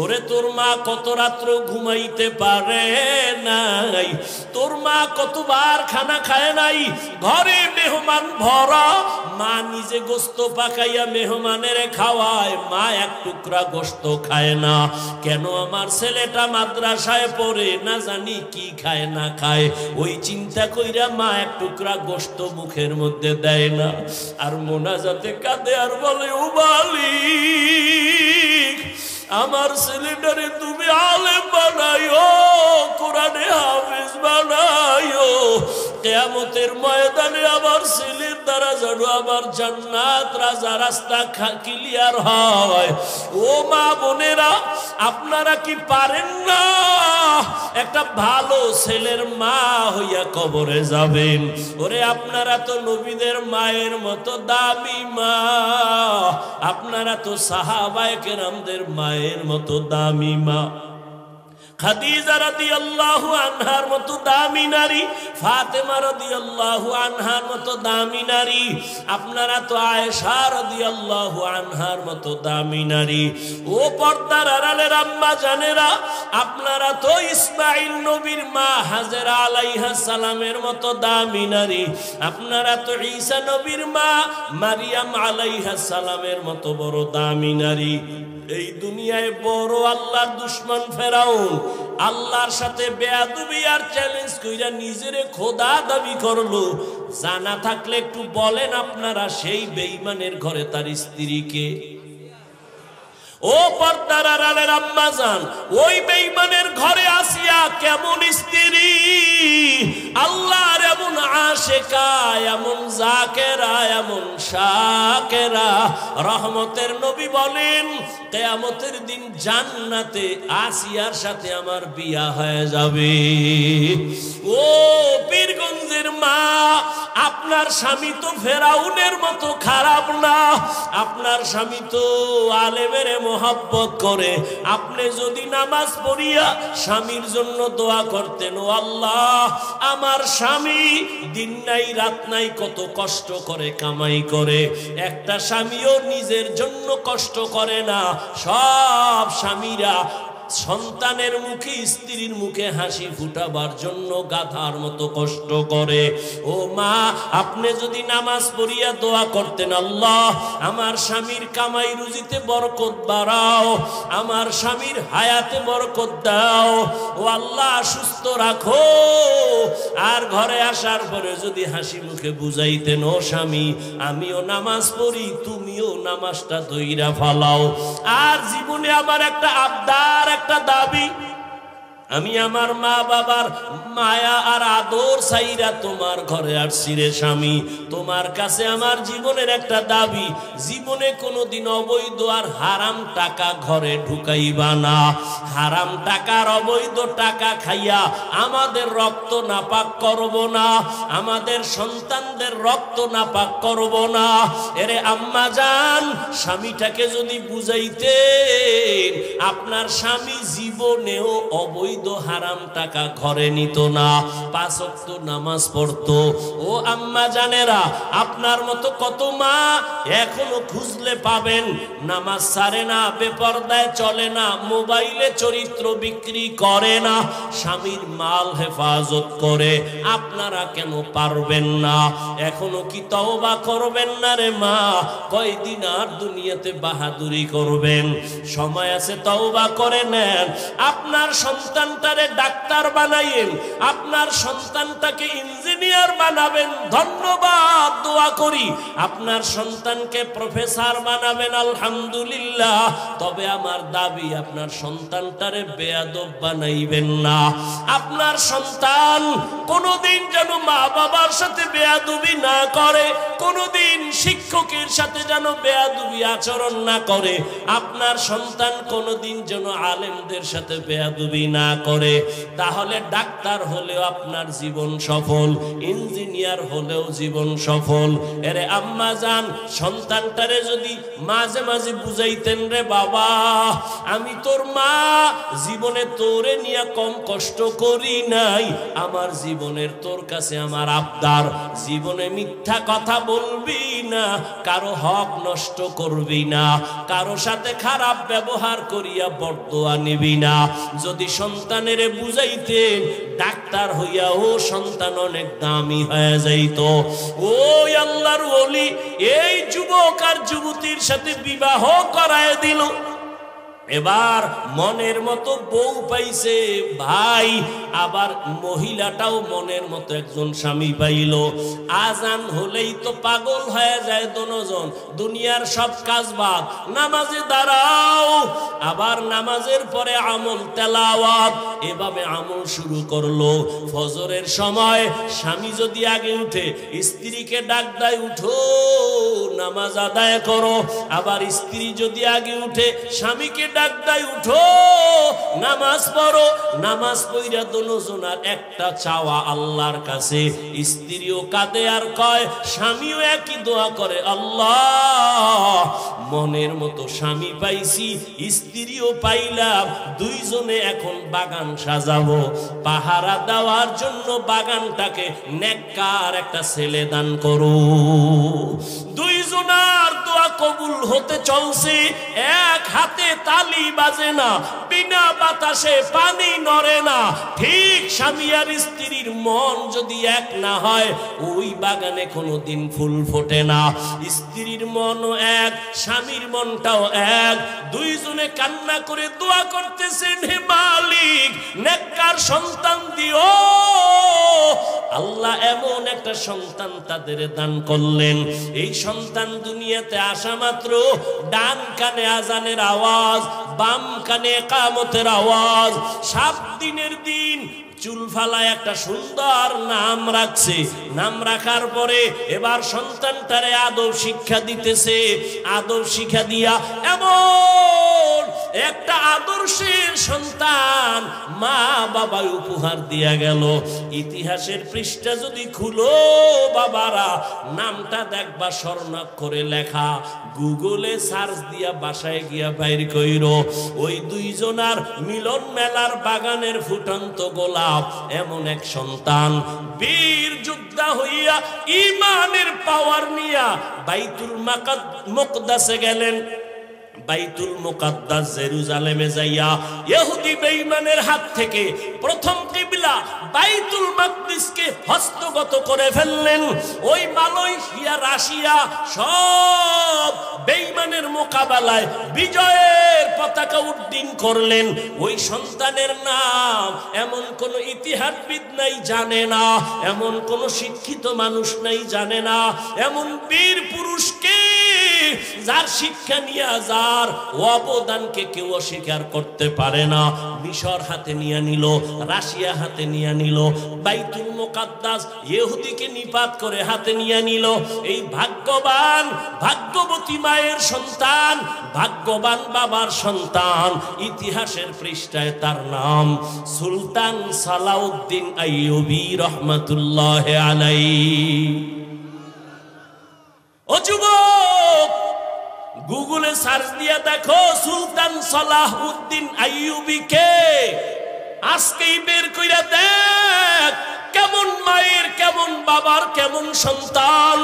ওরে তোর মা কত রাত্র ঘুমাইতে পারে নাই, তোর মা কতবার খানা খায় নাই, ঘরে মেহমান ভরা, মা নিজে গোস্ত পাকাইয়া মেহমানের খাওয়ায়, মা এক টুকরা গোস্ত খায় না। কেন আমার ছেলেটা মাদ্রাসায় পড়ে, না জানি কি খায় না খায়, ওই চিন্তা কইরা মা এক টুকরা গোস্ত মুখের মধ্যে দেয় না। আর মোনাজাতে কাঁদে আর বলে, ও মালিক আমার ছেলেটারে তুমি আলেম বানাইও, কোরআনে হাফেজ বানাইও, কিয়ামতের ময়দানে আমার ছেলের দ্বারা যেন আমার জান্নাত রাজা রাস্তা ক্লিয়ার হয়। ও মা বোনেরা, আপনারা কি পারেন না একটা ভালো ছেলের মা হইয়া কবরে যাবেন? ওরে আপনারা তো নবীদের মায়ের মতো দামি মা, আপনারা তো সাহাবায়ে কেরামদের মায়ের মতো দামি মা। খাদিজা রাদিয়াল্লাহু আনহার মতো দামি নারী, ফাতেমা রাদিয়াল্লাহু আনহার মতো দামি নারী, আপনারা তো আয়েশা রাদিয়াল্লাহু আনহার মতো দামি নারী। ও পর্দার আড়ালের আম্মা জানেরা, আপনারা তো ইসমাঈল নবীর মা হাজেরা আলাইহিস সালামের মতো দামি নারী, আপনারা তো ঈসা নবীর মা মারিয়াম আলাইহিস সালামের মতো বড় দামি নারী। এই দুনিয়ায় বড় আল্লাহর দুশমন ফেরাউন আল্লাহর সাথে বেয়াদবি আর চ্যালেঞ্জ কইরা নিজেরে খোদা দাবি করলো। জানা থাকলে একটু বলেন আপনারা, সেই বেঈমানের ঘরে তার স্ত্রীকে? ও পর্দার আড়ালের আম্মা জান, ওই বেঈমানের ঘরে আসিয়া কেমন স্ত্রী, আল্লাহর এমন আশিকা, এমন জাকেরা, এমন শাকেরা। রহমতের নবী বলেন, কিয়ামতের দিন জান্নাতে আসিয়ার সাথে আমার বিয়া হয়ে যাবে। ও পীরগঞ্জের মা, আপনার আপনার স্বামী তো ফেরাউনের মতো খারাপ না, আপনার স্বামী তো আলেমের মোহাব্বত করে। আপনি যদি নামাজ পড়িয়া স্বামীর জন্য দোয়া করতেন, ও আল্লাহ আমার স্বামী দিন নাই রাত নাই কত কষ্ট করে কামাই করে, একটা স্বামীও নিজের জন্য কষ্ট করে না। সব স্বামীরা সন্তানের মুখে স্ত্রীর মুখে হাসি ফুটাবার জন্য গাধার মতো কষ্ট করে। ও মা, আপনি যদি নামাজ পড়িয়া দোয়া করতেন, আল্লাহ আমার স্বামীর কামাই রুজিতে বরকত বাড়াও, আমার স্বামীর হায়াতে বরকত দাও, ও আল্লাহ সুস্থ রাখো। আর ঘরে আসার পরে যদি হাসি মুখে বুঝাইতেন, ও স্বামী আমিও নামাজ পড়ি, তুমিও নামাজটা ধইরা ফালাও। আর জীবনে আমার একটা আবদার, একটা দাবি, আমি আমার মা বাবার মায়া আর আদর চাইরা তোমার ঘরে আসছি রে স্বামী। তোমার কাছে আমার জীবনের একটা দাবি, জীবনে কোনোদিন অবৈধ আর হারাম টাকা ঘরে ঢুকাইবা না। হারাম টাকার অবৈধ টাকা খাইয়া আমাদের রক্ত নাপাক করব না, আমাদের সন্তানদের রক্ত নাপাক করব না। এরে আম্মা জান, স্বামীটাকে যদি বুঝাইতেন, আপনার স্বামী জীবনেও অবৈধ হারাম টাকা ঘরে নিত না, 5 ওয়াক্ত নামাজ পড়তো। ও আম্মা জানেরা, আপনার মতো কত মা এখনো খুঁজলে পাবেন, নামাজ ছাড়ে না, বেপরদায় চলে না, মোবাইলে চরিত্র বিক্রি করে না, স্বামীর মাল হেফাজত করে। আপনারা কেন পারবেন না? এখনো কি তওবা করবেন না রে মা? কয়দিন আর দুনিয়াতে বাহাদুরি করবেন? সময় আছে, তওবা করে নেন। আপনার সন্তানটারে ডাক্তার বানাইয়েন, আপনার সন্তানটাকে ইঞ্জিনিয়ার বানাবেন, ধন্যবাদ, দোয়া করি। আপনার সন্তানকে প্রফেসর বানাবেন, আলহামদুলিল্লাহ। তবে আমার দাবি, আপনার সন্তানটারে বেয়াদব বানাইবেন না। আপনার সন্তান কোনোদিন যেন মা বাবার সাথে বেয়াদবি না করে, কোনোদিন শিক্ষকের সাথে যেন বেয়াদবি আচরণ না করে। আপনার সন্তান কোনোদিন যেন আলেমদের সাথে বেয়াদবি না করে। তাহলে ডাক্তার হলেও আপনার জীবন সফল, ইঞ্জিনিয়ার হলেও জীবন সফল। এরে আম্মা জান, সন্তানটারে যদি মাঝে মাঝে বুঝাইতেন, রে বাবা আমি তোর মা, জীবনে তোরে নিয়ে কম কষ্ট করি নাই, আমার জীবনের তোর কাছে আমার আবদার, জীবনে মিথ্যা কথা বলবি না, কারো হক নষ্ট করবি না, কারো সাথে খারাপ ব্যবহার করিয়া বরদোয়া নিবি না। যদি সন্তানের বুঝাইতেন, ডাক্তার হইয়া ও সন্তান অনেক দামি হয়ে যাইত। ওই আল্লাহর ওলি এই যুবক আর যুবতীর সাথে বিবাহ করায় দিল। এবার মনের মতো বউ পাইছে ভাই, আবার মহিলাটাও মনের মতো একজন স্বামী পাইল। আজান হলেই তো পাগল হয়ে যায় দুজন, দুনিয়ার সব কাজ বাদ, নামাজে দাঁড়াও। আবার নামাজের পরে আমল তেলাওয়াত, এভাবে আমল শুরু করলো। ফজরের সময় স্বামী যদি আগে উঠে, স্ত্রীকে ডাক দেয়, উঠো নামাজ আদায় করো। আবার স্ত্রী যদি আগে উঠে, স্বামীকে ডাক দেয়, উঠো নামাজ পড়ো। নামাজ পড়া দুজনার একটা চাওয়া আল্লাহর কাছে। স্ত্রীও কাঁদে আর কয়, স্বামীও একই দোয়া করে, আল্লাহ মনের মতো স্বামী পাইছি, স্ত্রীও পাইলাম, দুইজনে এখন বাগান সাজাবো। পাহারা দেওয়ার জন্য বাগানটাকে নেককার একটা ছেলে দান করো। দুইজনার দোয়া কবুল হতে চলছে, এক হাতে তালি বাজে না, বিনা বাতাসে পানি নড়ে না। ঠিক স্বামী আর স্ত্রীর মন যদি এক না হয়, ওই বাগানে কোনোদিন ফুল ফোটে না। স্ত্রীর মনও এক, স্বামীর মনটাও এক, দুইজনে কান্না করে দোয়া করতেছেন, হে মালিক নেককার সন্তান দিও। আল্লাহ এমন একটা সন্তান তাদের দান করলেন। এই সন্তান দুনিয়াতে আসা মাত্র ডান কানে আজানের আওয়াজ, বাম কানে ইকামতের আওয়াজ। 7 দিনের দিন চুল ফালায় একটা সুন্দর নাম রাখছে। নাম রাখার পরে এবার সন্তানটারে আদব শিক্ষা দিতেছে। আদব শিক্ষা দিয়া এমন একটা আদর্শের সন্তান মা বাবা উপহার দিয়া গেল। ইতিহাসের পৃষ্ঠা যদি খুলো বাবারা, নামটা দেখবা স্বর্ণাক্ষরে লেখা। গুগলে সার্চ দিয়া বাসায় গিয়া বাইর কইরো, ওই দুইজনার মিলন মেলার বাগানের ফুটন্ত গোলাপ এমন এক সন্তান বীর যোদ্ধা হইয়া ইমানের পাওয়ার নিয়া বাইতুল মুকদ্দাসে গেলেন। বাইতুল মুকাদ্দাস জেরুজালেমে যাইয়া ইহুদি বেঈমানের হাত থেকে প্রথম কিবলা বাইতুল মাকদিসকে হস্তগত করে ফেললেন। ওই মালয়েশিয়া, রাশিয়া সব বেঈমানের মোকাবেলায় বিজয়ের পতাকা উড্ডীন করলেন। ওই সন্তানের নাম এমন কোন ইতিহাসবিদ নাই জানে না, এমন কোন শিক্ষিত মানুষ নাই জানে না, এমন বীর পুরুষকে যার শিক্ষা নিয়ে যার অবদানকে কেউ অস্বীকার করতে পারে না। মিশর হাতে নিয়ে নিল, রাশিয়া হাতে নিয়ে নিল, বাইতুল মুকাদ্দাস ইহুদিকে নিপাত করে হাতে নিয়ে নিল। এই ভাগ্যবান ভাগ্যবতী মায়ের সন্তান, ভাগ্যবান বাবার সন্তান, ইতিহাসের পৃষ্ঠায় তার নাম সুলতান সালাউদ্দিন আইয়ুবী রহমাতুল্লাহি আলাইহি। ও যুবক, গুগলে সার্চ দিয়ে দেখো সুলতান সালাউদ্দিন আইয়ুবী কে। আজকেই বের কইরা দেখ কেমন মায়ের, কেমন বাবার, কেমন সন্তান।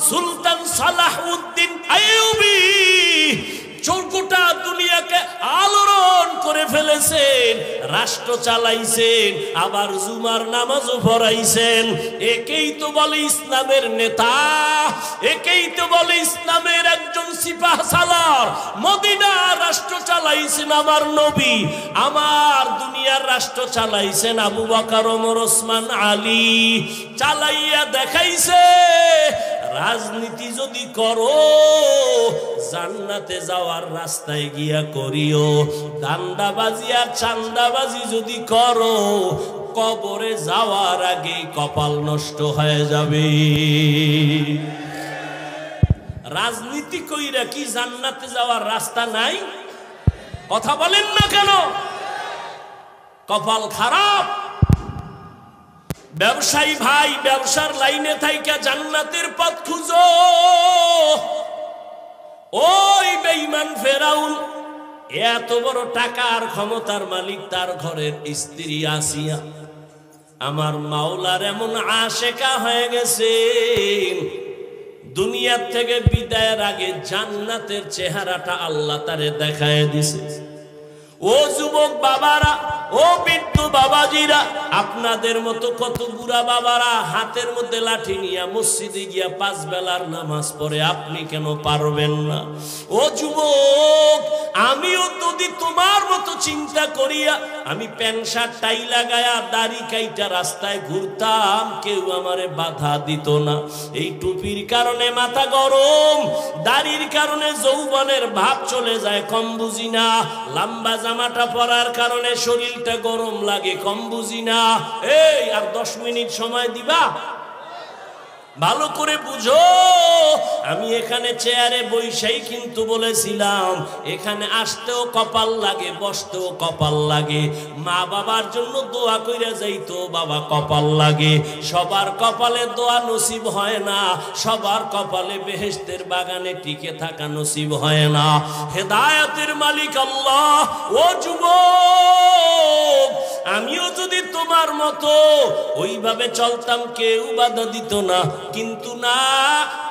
সুলতান সালাউদ্দিন আইয়ুবী গোটা দুনিয়াকে আলোড়ন করে ফেলেছেন, রাষ্ট্র চালাইছেন, আবার জুমার নামাজও পড়াইছেন। একেই তো বলে ইসলামের নেতা, একেই তো বলে ইসলামের একজন সিপাহ সালার। মদিনা রাষ্ট্র চালাইছেন আমার নবী, আমার দুনিয়ার রাষ্ট্র চালাইছেন আবু বকর, ওমর, ওসমান, আলী। চালাইয়া দেখাইছে রাজনীতি যদি করো জান্নাতে যাওয়ার রাস্তায় গিয়া করিও, দান্দাবাজি আর চান্দাবাজি যদি করো কবরে যাওয়ার আগে কপাল নষ্ট হয়ে যাবে। রাজনীতি কইরা কি জান্নাতে যাওয়ার রাস্তা নাই? কথা বলেন না কেন? কপাল খারাপ। ব্যবসায়ী ভাই, ব্যবসার লাইনে থাইকা জান্নাতের পথ খুঁজো। ওই বেঈমান ফেরাউন এত বড় টাকার ক্ষমতার মালিক, তার ঘরের স্ত্রী আসিয়া আমার মাওলার এমন আশেকা হয়ে গেছে, দুনিয়ার থেকে বিদায়ের আগে জান্নাতের চেহারাটা আল্লাহ তারে দেখায় দিছে। ও যুবক বাবারা, ও বৃদ্ধ বাবাজিরা, আপনাদের মতো কত বুড়া বাবারা হাতের মধ্যে লাঠি নিয়ে মসজিদে গিয়া 5 বেলার নামাজ পড়ে, আপনি কেন পারবেন না? ও যুবক, আমিও যদি তোমার মতো চিন্তা করিয়া আমি প্যান্ট শার্ট টাই লাগায়া দাড়ি কাইটা রাস্তায় ঘুরতাম, কেউ আমারে বাধা দিত না। এই টুপির কারণে মাথা গরম, দাড়ির কারণে যৌবনের ভাব চলে যায়, কম বুঝি না। লম্বা জামাটা পরার কারণে শরীরটা গরম লাগে, কম বুঝি না। এই আর 10 মিনিট সময় দিবা? ভালো করে বুঝো, আমি এখানে চেয়ারে বইসাই কিন্তু বলেছিলাম এখানে আসতেও কপাল লাগে, বসতেও কপাল লাগে। মা বাবার জন্য দোয়া কইরা যাইতো বাবা, কপাল লাগে। সবার কপালে দোয়া নসিব হয় না, সবার কপালে বেহেশতের বাগানে টিকে থাকা নসিব হয় না। হেদায়েতের মালিক আল্লাহ। ও যুবক, আমিও যদি তোমার মতো ওইভাবে চলতাম কেউ বাধা দিত না, কিন্তু না,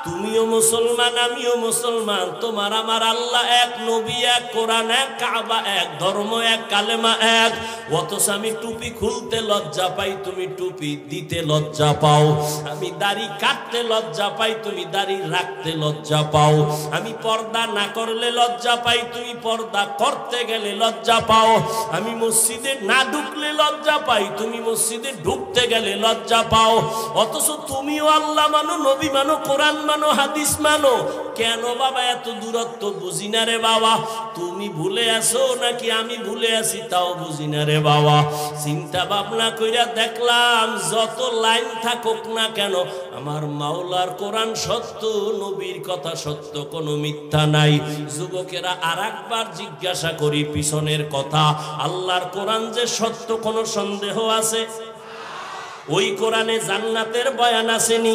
তুমিও মুসলমান, আমিও মুসলমান, তোমার আমার আল্লাহ এক, নবী এক, কোরআন এক, কাবা এক, ধর্ম এক, কালেমা এক। অথচ আমি টুপি খুলতে লজ্জা পাই, তুমি টুপি দিতে লজ্জা পাও। আমি দাড়ি কাটতে লজ্জা পাই, তুমি দাড়ি রাখতে লজ্জা পাও। আমি পর্দা না করলে লজ্জা পাই, তুমি পর্দা করতে গেলে লজ্জা পাও। আমি মসজিদে না ঢুকলে লজ্জা পাই, তুমি মসজিদে ঢুকতে গেলে লজ্জা পাও। অথচ তুমিও আল্লাহ মানো, নবী মানো, কোরআন মানো, হাদিস মানো, কেন বাবা এত দূরত্ব বুঝি না রে বাবা, তুমি ভুলে আসো নাকি আমি ভুলে আসি তাও বুঝি না রে বাবা। চিন্তা ভাবনা কইরা দেখলাম যত লাইন থাকুক না কেন আমার মাওলার কোরআন সত্য, নবীর কথা সত্য, কোনো মিথ্যা নাই। যুবকেরা আর একবার জিজ্ঞাসা করি পিছনের কথা, আল্লাহর কোরআন যে সত্য কোনো সন্দেহ আছে? ওই কোরআনে জান্নাতের বয়ান আসেনি,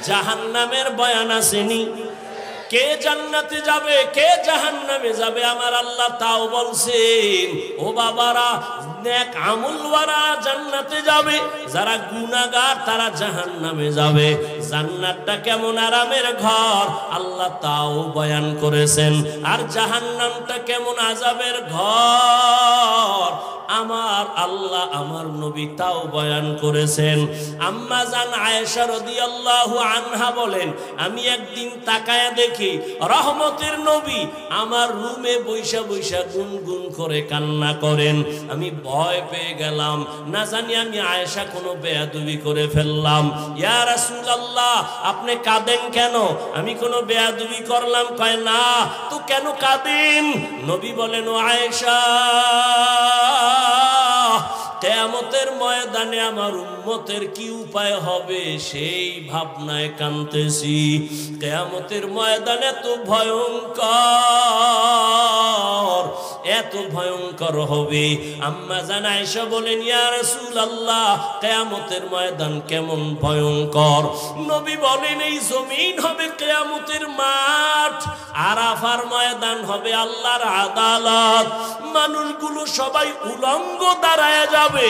জাহান্নামের বয়ান আসেনি। কে জান্নাতে যাবে কে জাহান্নামে যাবে আমার আল্লাহ তাও বলছেন। ও বাবারা, নেক আমলওয়ালা জান্নাতে যাবে, যারা গুনাহগার তারা জাহান্নামে যাবে। জান্নাতটা কেমন আরামের ঘর আল্লাহ তাও বয়ান করেছেন, আর জাহান্নামটা কেমন আযাবের ঘর আমার আল্লাহ আমার নবী তাও বয়ান করেছেন। আম্মা জান আয়েশা রাদিয়াল্লাহু আনহা বলেন, আমি একদিন তাকায়া দেখি রহমতের নবী আমার রুমে বৈশা বৈশা গুনগুন করে কান্না করেন। আমি ভয় পেয়ে গেলাম, না জানি আমি আয়েশা কোনো বেয়াদবি করে ফেললাম। ইয়া রাসূলুল্লাহ, আপনি কাঁদেন কেন? আমি কোনো বেয়াদবি করলাম? কয় না। তো কেন কাঁদেন? নবী বলেন, ও আয়েশা, কিয়ামতের ময়দানে আমার উম্মতের কি উপায় হবে সেই ভাবনায় কাঁদতেছি। কিয়ামতের ময়দানে এত ভয়ঙ্কর, এত ভয়ঙ্কর হবে। আম্মা জান আয়েশা বলেন, ইয়া রাসূলুল্লাহ, কিয়ামতের ময়দান কেমন ভয়ঙ্কর? নবী বলেন, এই জমিন হবে কিয়ামতের মাঠ, আরাফার ময়দান হবে আল্লাহর আদালত। মানুষগুলো সবাই উলঙ্গ দাঁড়ায় যাবে,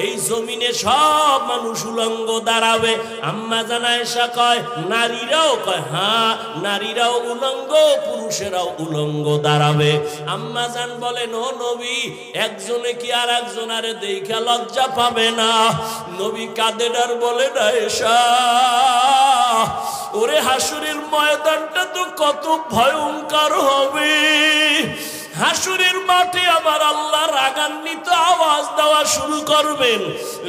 এই জমিনে সব মানুষ উলঙ্গ দাঁড়াবে। আম্মা জান আয়েশা কয়, নারীরাও? কয় হ্যাঁ, নারীরাও উলঙ্গ, পুরুষেরাও উলঙ্গ দাঁড়াবে। আম্মা জান বলেন, ও নবী, একজনে কি আর একজনারে দেখা লজ্জা পাবে না? নবী কাঁদেন আর বলেন, আয়েশা, ওরে হাসরের ময়দানটা তো কত ভয়ঙ্কর হবে। হাসরের মাঠে আমার আল্লাহ রাগান্বিত আওয়াজ দেওয়া শুরু করবেন,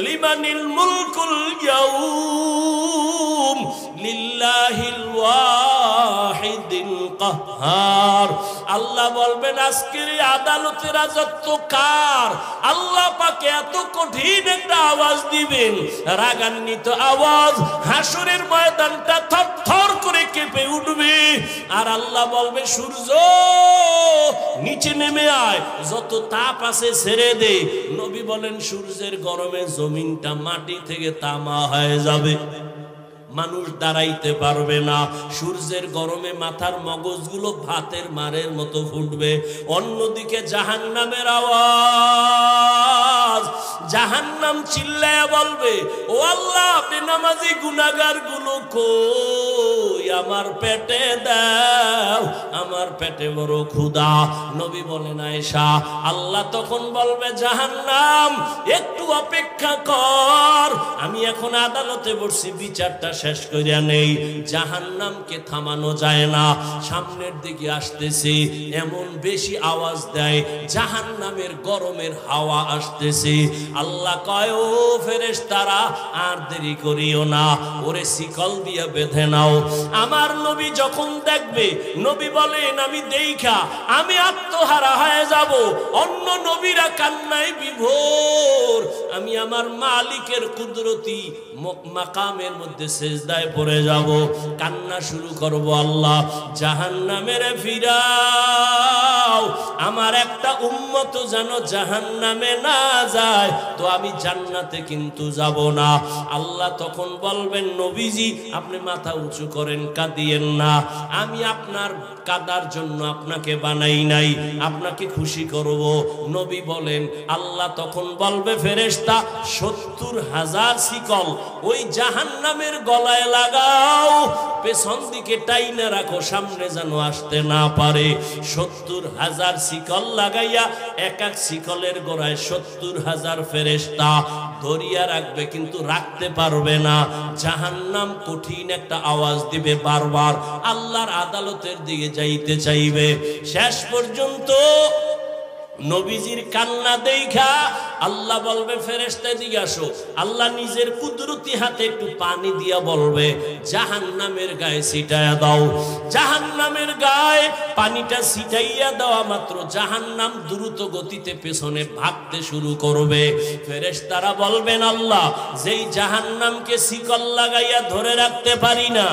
লিমানিল মুলকুল ইয়াউম লিল্লাহিল ওয়াহিদিল কাহ্হার। আল্লাহ বলবেন, আজকের আদালতের রাজত্ব কার? আল্লাহ পাকে এত কঠিন একটা আওয়াজ দিবেন, রাগান্বিত আওয়াজ, হাসরের ময়দানটা থরথর করে কেঁপে উঠবে। আর আল্লাহ বলবে, সূর্য নিচে নেমে আয়, যত তাপ আছে ছেড়ে দে। নবী বলেন, সূর্যের গরমে জমিনটা মাটি থেকে তামা হয়ে যাবে, মানুষ দাঁড়াইতে পারবে না। সূর্যের গরমে মাথার মগজগুলো ভাতের মারের মতো ফুটবে। অন্যদিকে জাহান্নামের আওয়াজ, জাহান্নাম চিল্লায়া বলবে, ও আল্লাহ, বেনামাজি গুনাহগার গুলো কই? আমার পেটে দাও, আমার পেটে বড় ক্ষুধা। নবী বলেন, আয়েশা, আল্লাহ তখন বলবে, জাহান্নাম একটু অপেক্ষা কর, আমি এখন আদালতে বসছি, বিচারটা শেষ করিয়া নেই। জাহান্নামকে থামানো যায় না, সামনের দিকে আসতেছে, এমন বেশি আওয়াজ দেয়, জাহান্নামের গরমের হাওয়া আসতেছে। আল্লাহ কয়, ও ফেরেশতারা, আর দেরি করিও না, ওরে শিকল দিয়ে বেঁধে নাও। আমার নবী যখন দেখবে, নবী বলেন, আমি দেইখা আমি আত্মহারা হয়ে যাব। অন্য নবীরা কান্নায় বিভোর, আমি আমার মালিকের কুদরতি মাকামের মধ্যে সেজদায় পড়ে যাব, কান্না শুরু করব, আল্লাহ জাহান্নামের ফিরাও, আমার একটা উম্মত যেন জাহান্নামে না যায়, তো আমি জান্নাতে কিন্তু যাব না। আল্লাহ তখন বলবেন, নবীজি আপনি মাথা উঁচু করেন, কাঁদিয়েন না, আমি আপনার কাদার জন্য আপনাকে বানাই নাই, আপনাকে খুশি করব। নবী বলেন, আল্লাহ তখন বলবে, ফেরেশতা ৭০,০০০ শিকল ওই জাহান্নামের গলায় লাগাও, পেছন দিকে টাইনা রাখো, সামনে যেন আসতে না পারে। ৭০,০০০ শিকল লাগাইয়া এক এক শিকলের গোড়ায় ৭০,০০০ ফেরেশতা ধরিয়া রাখবে, কিন্তু রাখতে পারবে না। জাহান্নাম কঠিন একটা আওয়াজ দিবে, বারবার আল্লাহর আদালতের দিকে যাইতে চাইবে। শেষ পর্যন্ত নবীজির কান্না দেইখা আল্লাহ বলবে ফেরেশতা দিকে আসো। আল্লাহ নিজের কুদরতি হাতে একটু পানি দিয়া বলবে জাহান্নামের গায়ে ছিটাইয়া দাও। জাহান্নামের গায়ে পানিটা ছিটাইয়া দেওয়া মাত্র জাহান্নাম দ্রুত গতিতে পেছনে ভাগতে শুরু করবে। ফেরেশতারা বলবেন আল্লাহ, যেই জাহান্নামকে শিকল লাগাইয়া ধরে রাখতে পারি না,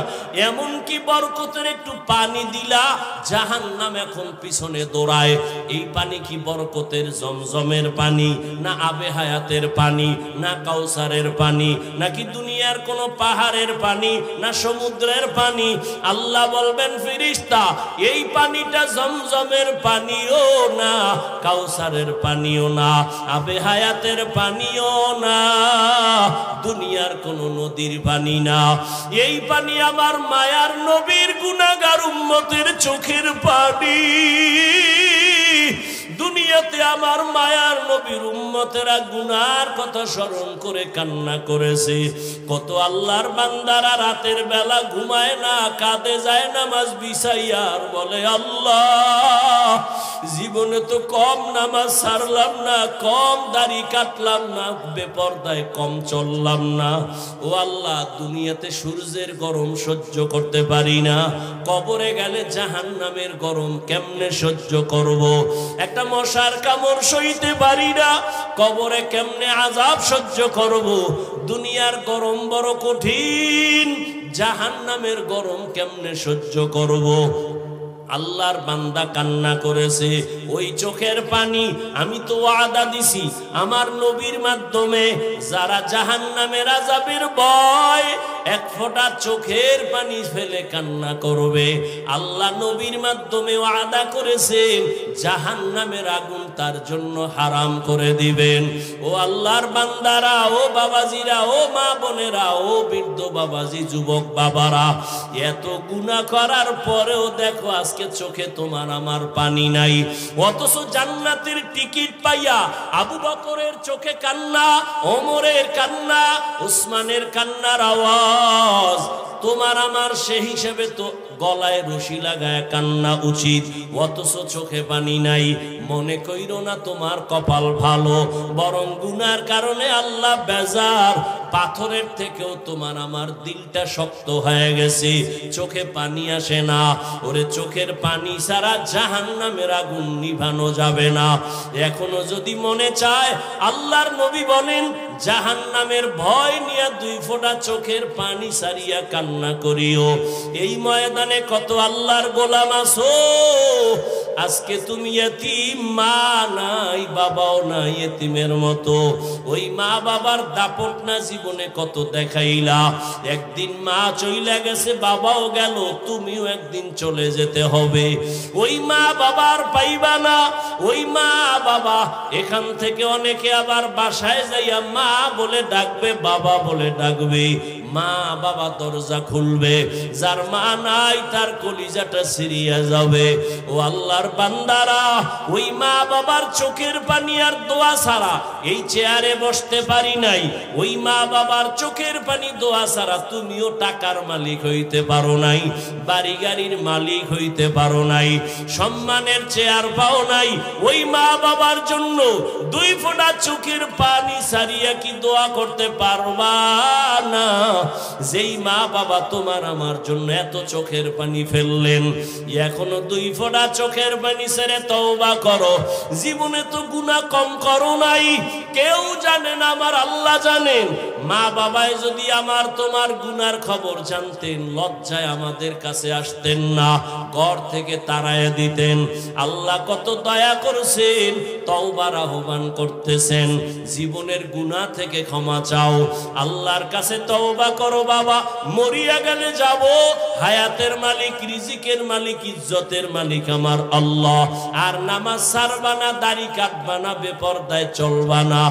এমন কি বরকতের একটু পানি দিলা, জাহান্নাম এখন পিছনে দৌড়ায়। এই পানি কি বরকতের জমজমের পানি, না আবে হায়াতের পানি, না কাউসারের পানি, নাকি দুনিয়ার কোন পাহাড়ের পানি, না সমুদ্রের পানি? আল্লাহ বলবেন ফেরেশতা, এই পানিটা জমজমের পানিও না, কাউসারের পানিও না, আবে হায়াতের পানিও না, দুনিয়ার কোন নদীর পানি না। এই পানি আমার মায়ার নবীর গুনাহগার উম্মতের চোখের পানি। দুনিয়াতে আমার মায়ার নবীর উম্মতেরা গুনার কথা স্মরণ করে কান্না করেছে। কত আল্লাহর বান্দারা রাতের বেলা ঘুমায় না, কাঁদে যায় নামাজ বিছাইয়া, আর বলে আল্লাহ, জীবনে তো কম নামাজ ছাড়লাম না, কম দাড়ি কাটলাম না, বেপরদায় কম চললাম না। ও আল্লাহ, দুনিয়াতে সূর্যের গরম সহ্য করতে পারি না, কবরে গেলে জাহান্নামের গরম কেমনে সহ্য করব? একটা মশার কামড় সইতে পারি না, কবরে কেমনে আযাব সহ্য করব? দুনিয়ার গরম বড় কঠিন, জাহান্নামের গরম কেমনে সহ্য করব? আল্লাহর বান্দা কান্না করেছে। ওই চোখের পানি আমি তো ওয়াদা দিছি আমার নবীর মাধ্যমে, যারা জাহান্নামের আযাবের ভয় এক ফোঁটা চোখের পানি ফেলে কান্না করবে, আল্লাহ নবীর মাধ্যমে ওয়াদা করেছেন জাহান্নামের আগুন তার জন্য হারাম করে দিবেন। ও আল্লাহর বান্দারা, ও বাবাজিরা, ও মা বোনেরা, ও বৃদ্ধ বাবাজি, যুবক বাবারা, এত গুনাহ করার পরেও দেখো আজকে চোখে তোমার আমার পানি নাই। অথচ জান্নাতের টিকিট পাইয়া আবু বকরের চোখে কান্না, ওমরের কান্না, উসমানের কান্নার আওয়াজ। তোমার আমার সেই হিসেবে তো গলায় রশি লাগায় কান্না উচিত, অথচ চোখে পানি নাই। মনে কইরো না তোমার কপাল ভালো, বরং গুনার কারণে আল্লাহ বেজার। পাথরের থেকেও তোমার আমার দিলটা শক্ত হয়ে গেছে, চোখে পানি আসে না। ওরে চোখের পানি ছাড়া জাহান্নামের আগুন নিভানো যাবে না। এখনো যদি মনে চায়, আল্লাহর নবী বলেন জাহান্নামের ভয় নিয়ে 2 ফোঁটা চোখের পানি সারিয়া কান্না করিও। এই ময়দানে কত আল্লাহর গোলাম আছো, আজকে তুমি এতিম, মা নাই, বাবাও নাই, এতিমের মতো। ওই মা বাবার দাপট না জীবনে কত দেখাইলা। একদিন মা চইলা গেছে, বাবাও গেল, তুমিও একদিন চলে যেতে হবে। ওই মা বাবার পাইবা না। ওই মা বাবা এখান থেকে অনেকে আবার বাসায় যাইয়া মা বলে ডাকবে, বাবা বলে ডাকবে। মা বাবা দরজা খুলবে, যার মা নাই তার কলিজাটা ছিঁড়িয়া যাবে। ও আল্লাহর বান্দারা, ওই মা বাবার চোখের পানি আর দোয়া ছাড়া এই চেয়ারে বসতে পারি নাই। ওই মা বাবার চোখের পানি দোয়া ছাড়া তুমিও টাকার মালিক হইতে পারো নাই, বাড়ি গাড়ির মালিক হইতে পারো নাই, সম্মানের চেয়ার পাও নাই। ওই মা বাবার জন্য 2 ফোঁটা চোখের পানি ছাড়িয়া কি দোয়া করতে পারবা না? যেই মা বাবা তোমার আমার জন্য এত চোখের পানি ফেললেন, এখনো 2 ফোঁটা চোখের পানি ছেড়ে তওবা করো। জীবনে তো গুনাহ কম করো নাই, কেউ জানে না, আমার আল্লাহ জানেন। মা বাবাই যদি আমার তোমার গুনার খবর জানতেন, লজ্জায় আমাদের কাছে আসতেন না, ঘর থেকে তাড়াইয়া দিতেন। আল্লাহ কত দয়া করছেন, তওবার আহ্বান করতেছেন। জীবনের গুনাহ থেকে ক্ষমা চাও, আল্লাহর কাছে তওবা করো। বাবা, মরিয়া গেলে যাব, হায়াতের মালিক, রিজিকের মালিক, ইজ্জতের মালিক আমার আল্লাহ। আর নামাজ ছাড়বা না, দাড়ি কাটবা না, বেপরদায় চলবা না,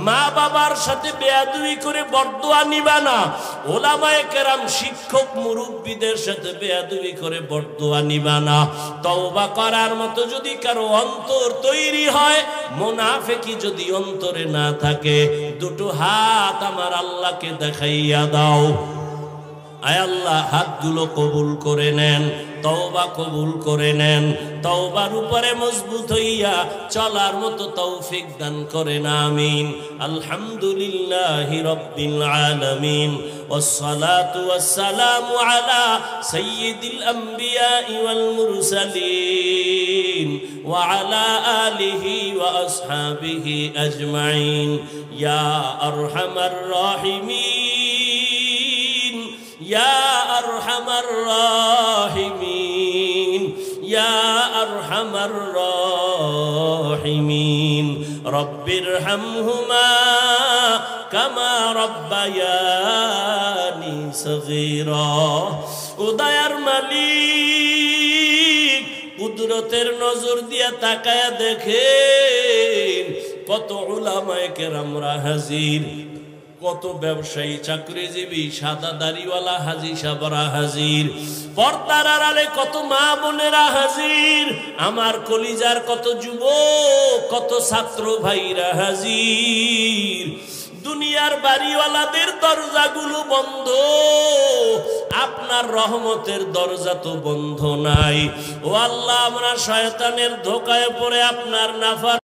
মা বাবার সাথে বেয়াদবি করে বরদোয়া নিবা না, ওলামায়ে কেরাম শিক্ষক মুরব্বীদের সাথে বেয়াদবি করে বরদোয়া নিবা না। তওবা করার মতো যদি কারো অন্তর তৈরি হয়, মুনাফিকি যদি অন্তরে না থাকে, 2 হাত আমার আল্লাহকে দেখাইয়া দাও। আয় আল্লাহ হাতগুলো কবুল করে নেন, তওবা কবুল করে নেন, তওবার উপরে মজবুত হইয়া চলার মতো তৌফিক দান করেন আমিন। আলহামদুলিল্লাহি রাব্বিল আলামিন ওয়াসসালাতু ওয়াসসালামু আলা সাইয়্যিদিল আমবিয়াই ওয়াল মুরসালিন ওয়া আলা আলিহি ওয়া আসহাবিহি আজমাইন ইয়া আরহামার রাহিমিন ইয়া আরহামার রাহিমিন ইয়া আরহামার রাহিমিন রব্বিরহামহুমা কামা রাব্বায়ানি সগীরা। ও দয়ার মালিক, কুদরতের নজর দিয়া তাকায়া দেখেন কত উলামায়ে কেরামরা হাজির, কত ব্যবসায়ী চাকরিজীবী সাদা দাড়িওয়ালা হাজী সাবরা হাজির, পর্দার আড়ালে কত মা বোনেরা হাজির, আমার কলিজার কত যুবক কত ছাত্র ভাইরা হাজির। দুনিয়ার বাড়িওয়ালাদের দরজাগুলো বন্ধ, আপনার রহমতের দরজা তো বন্ধ নাই। ও আল্লাহ, আমরা শয়তানের ধোকায় পড়ে আপনার নাফার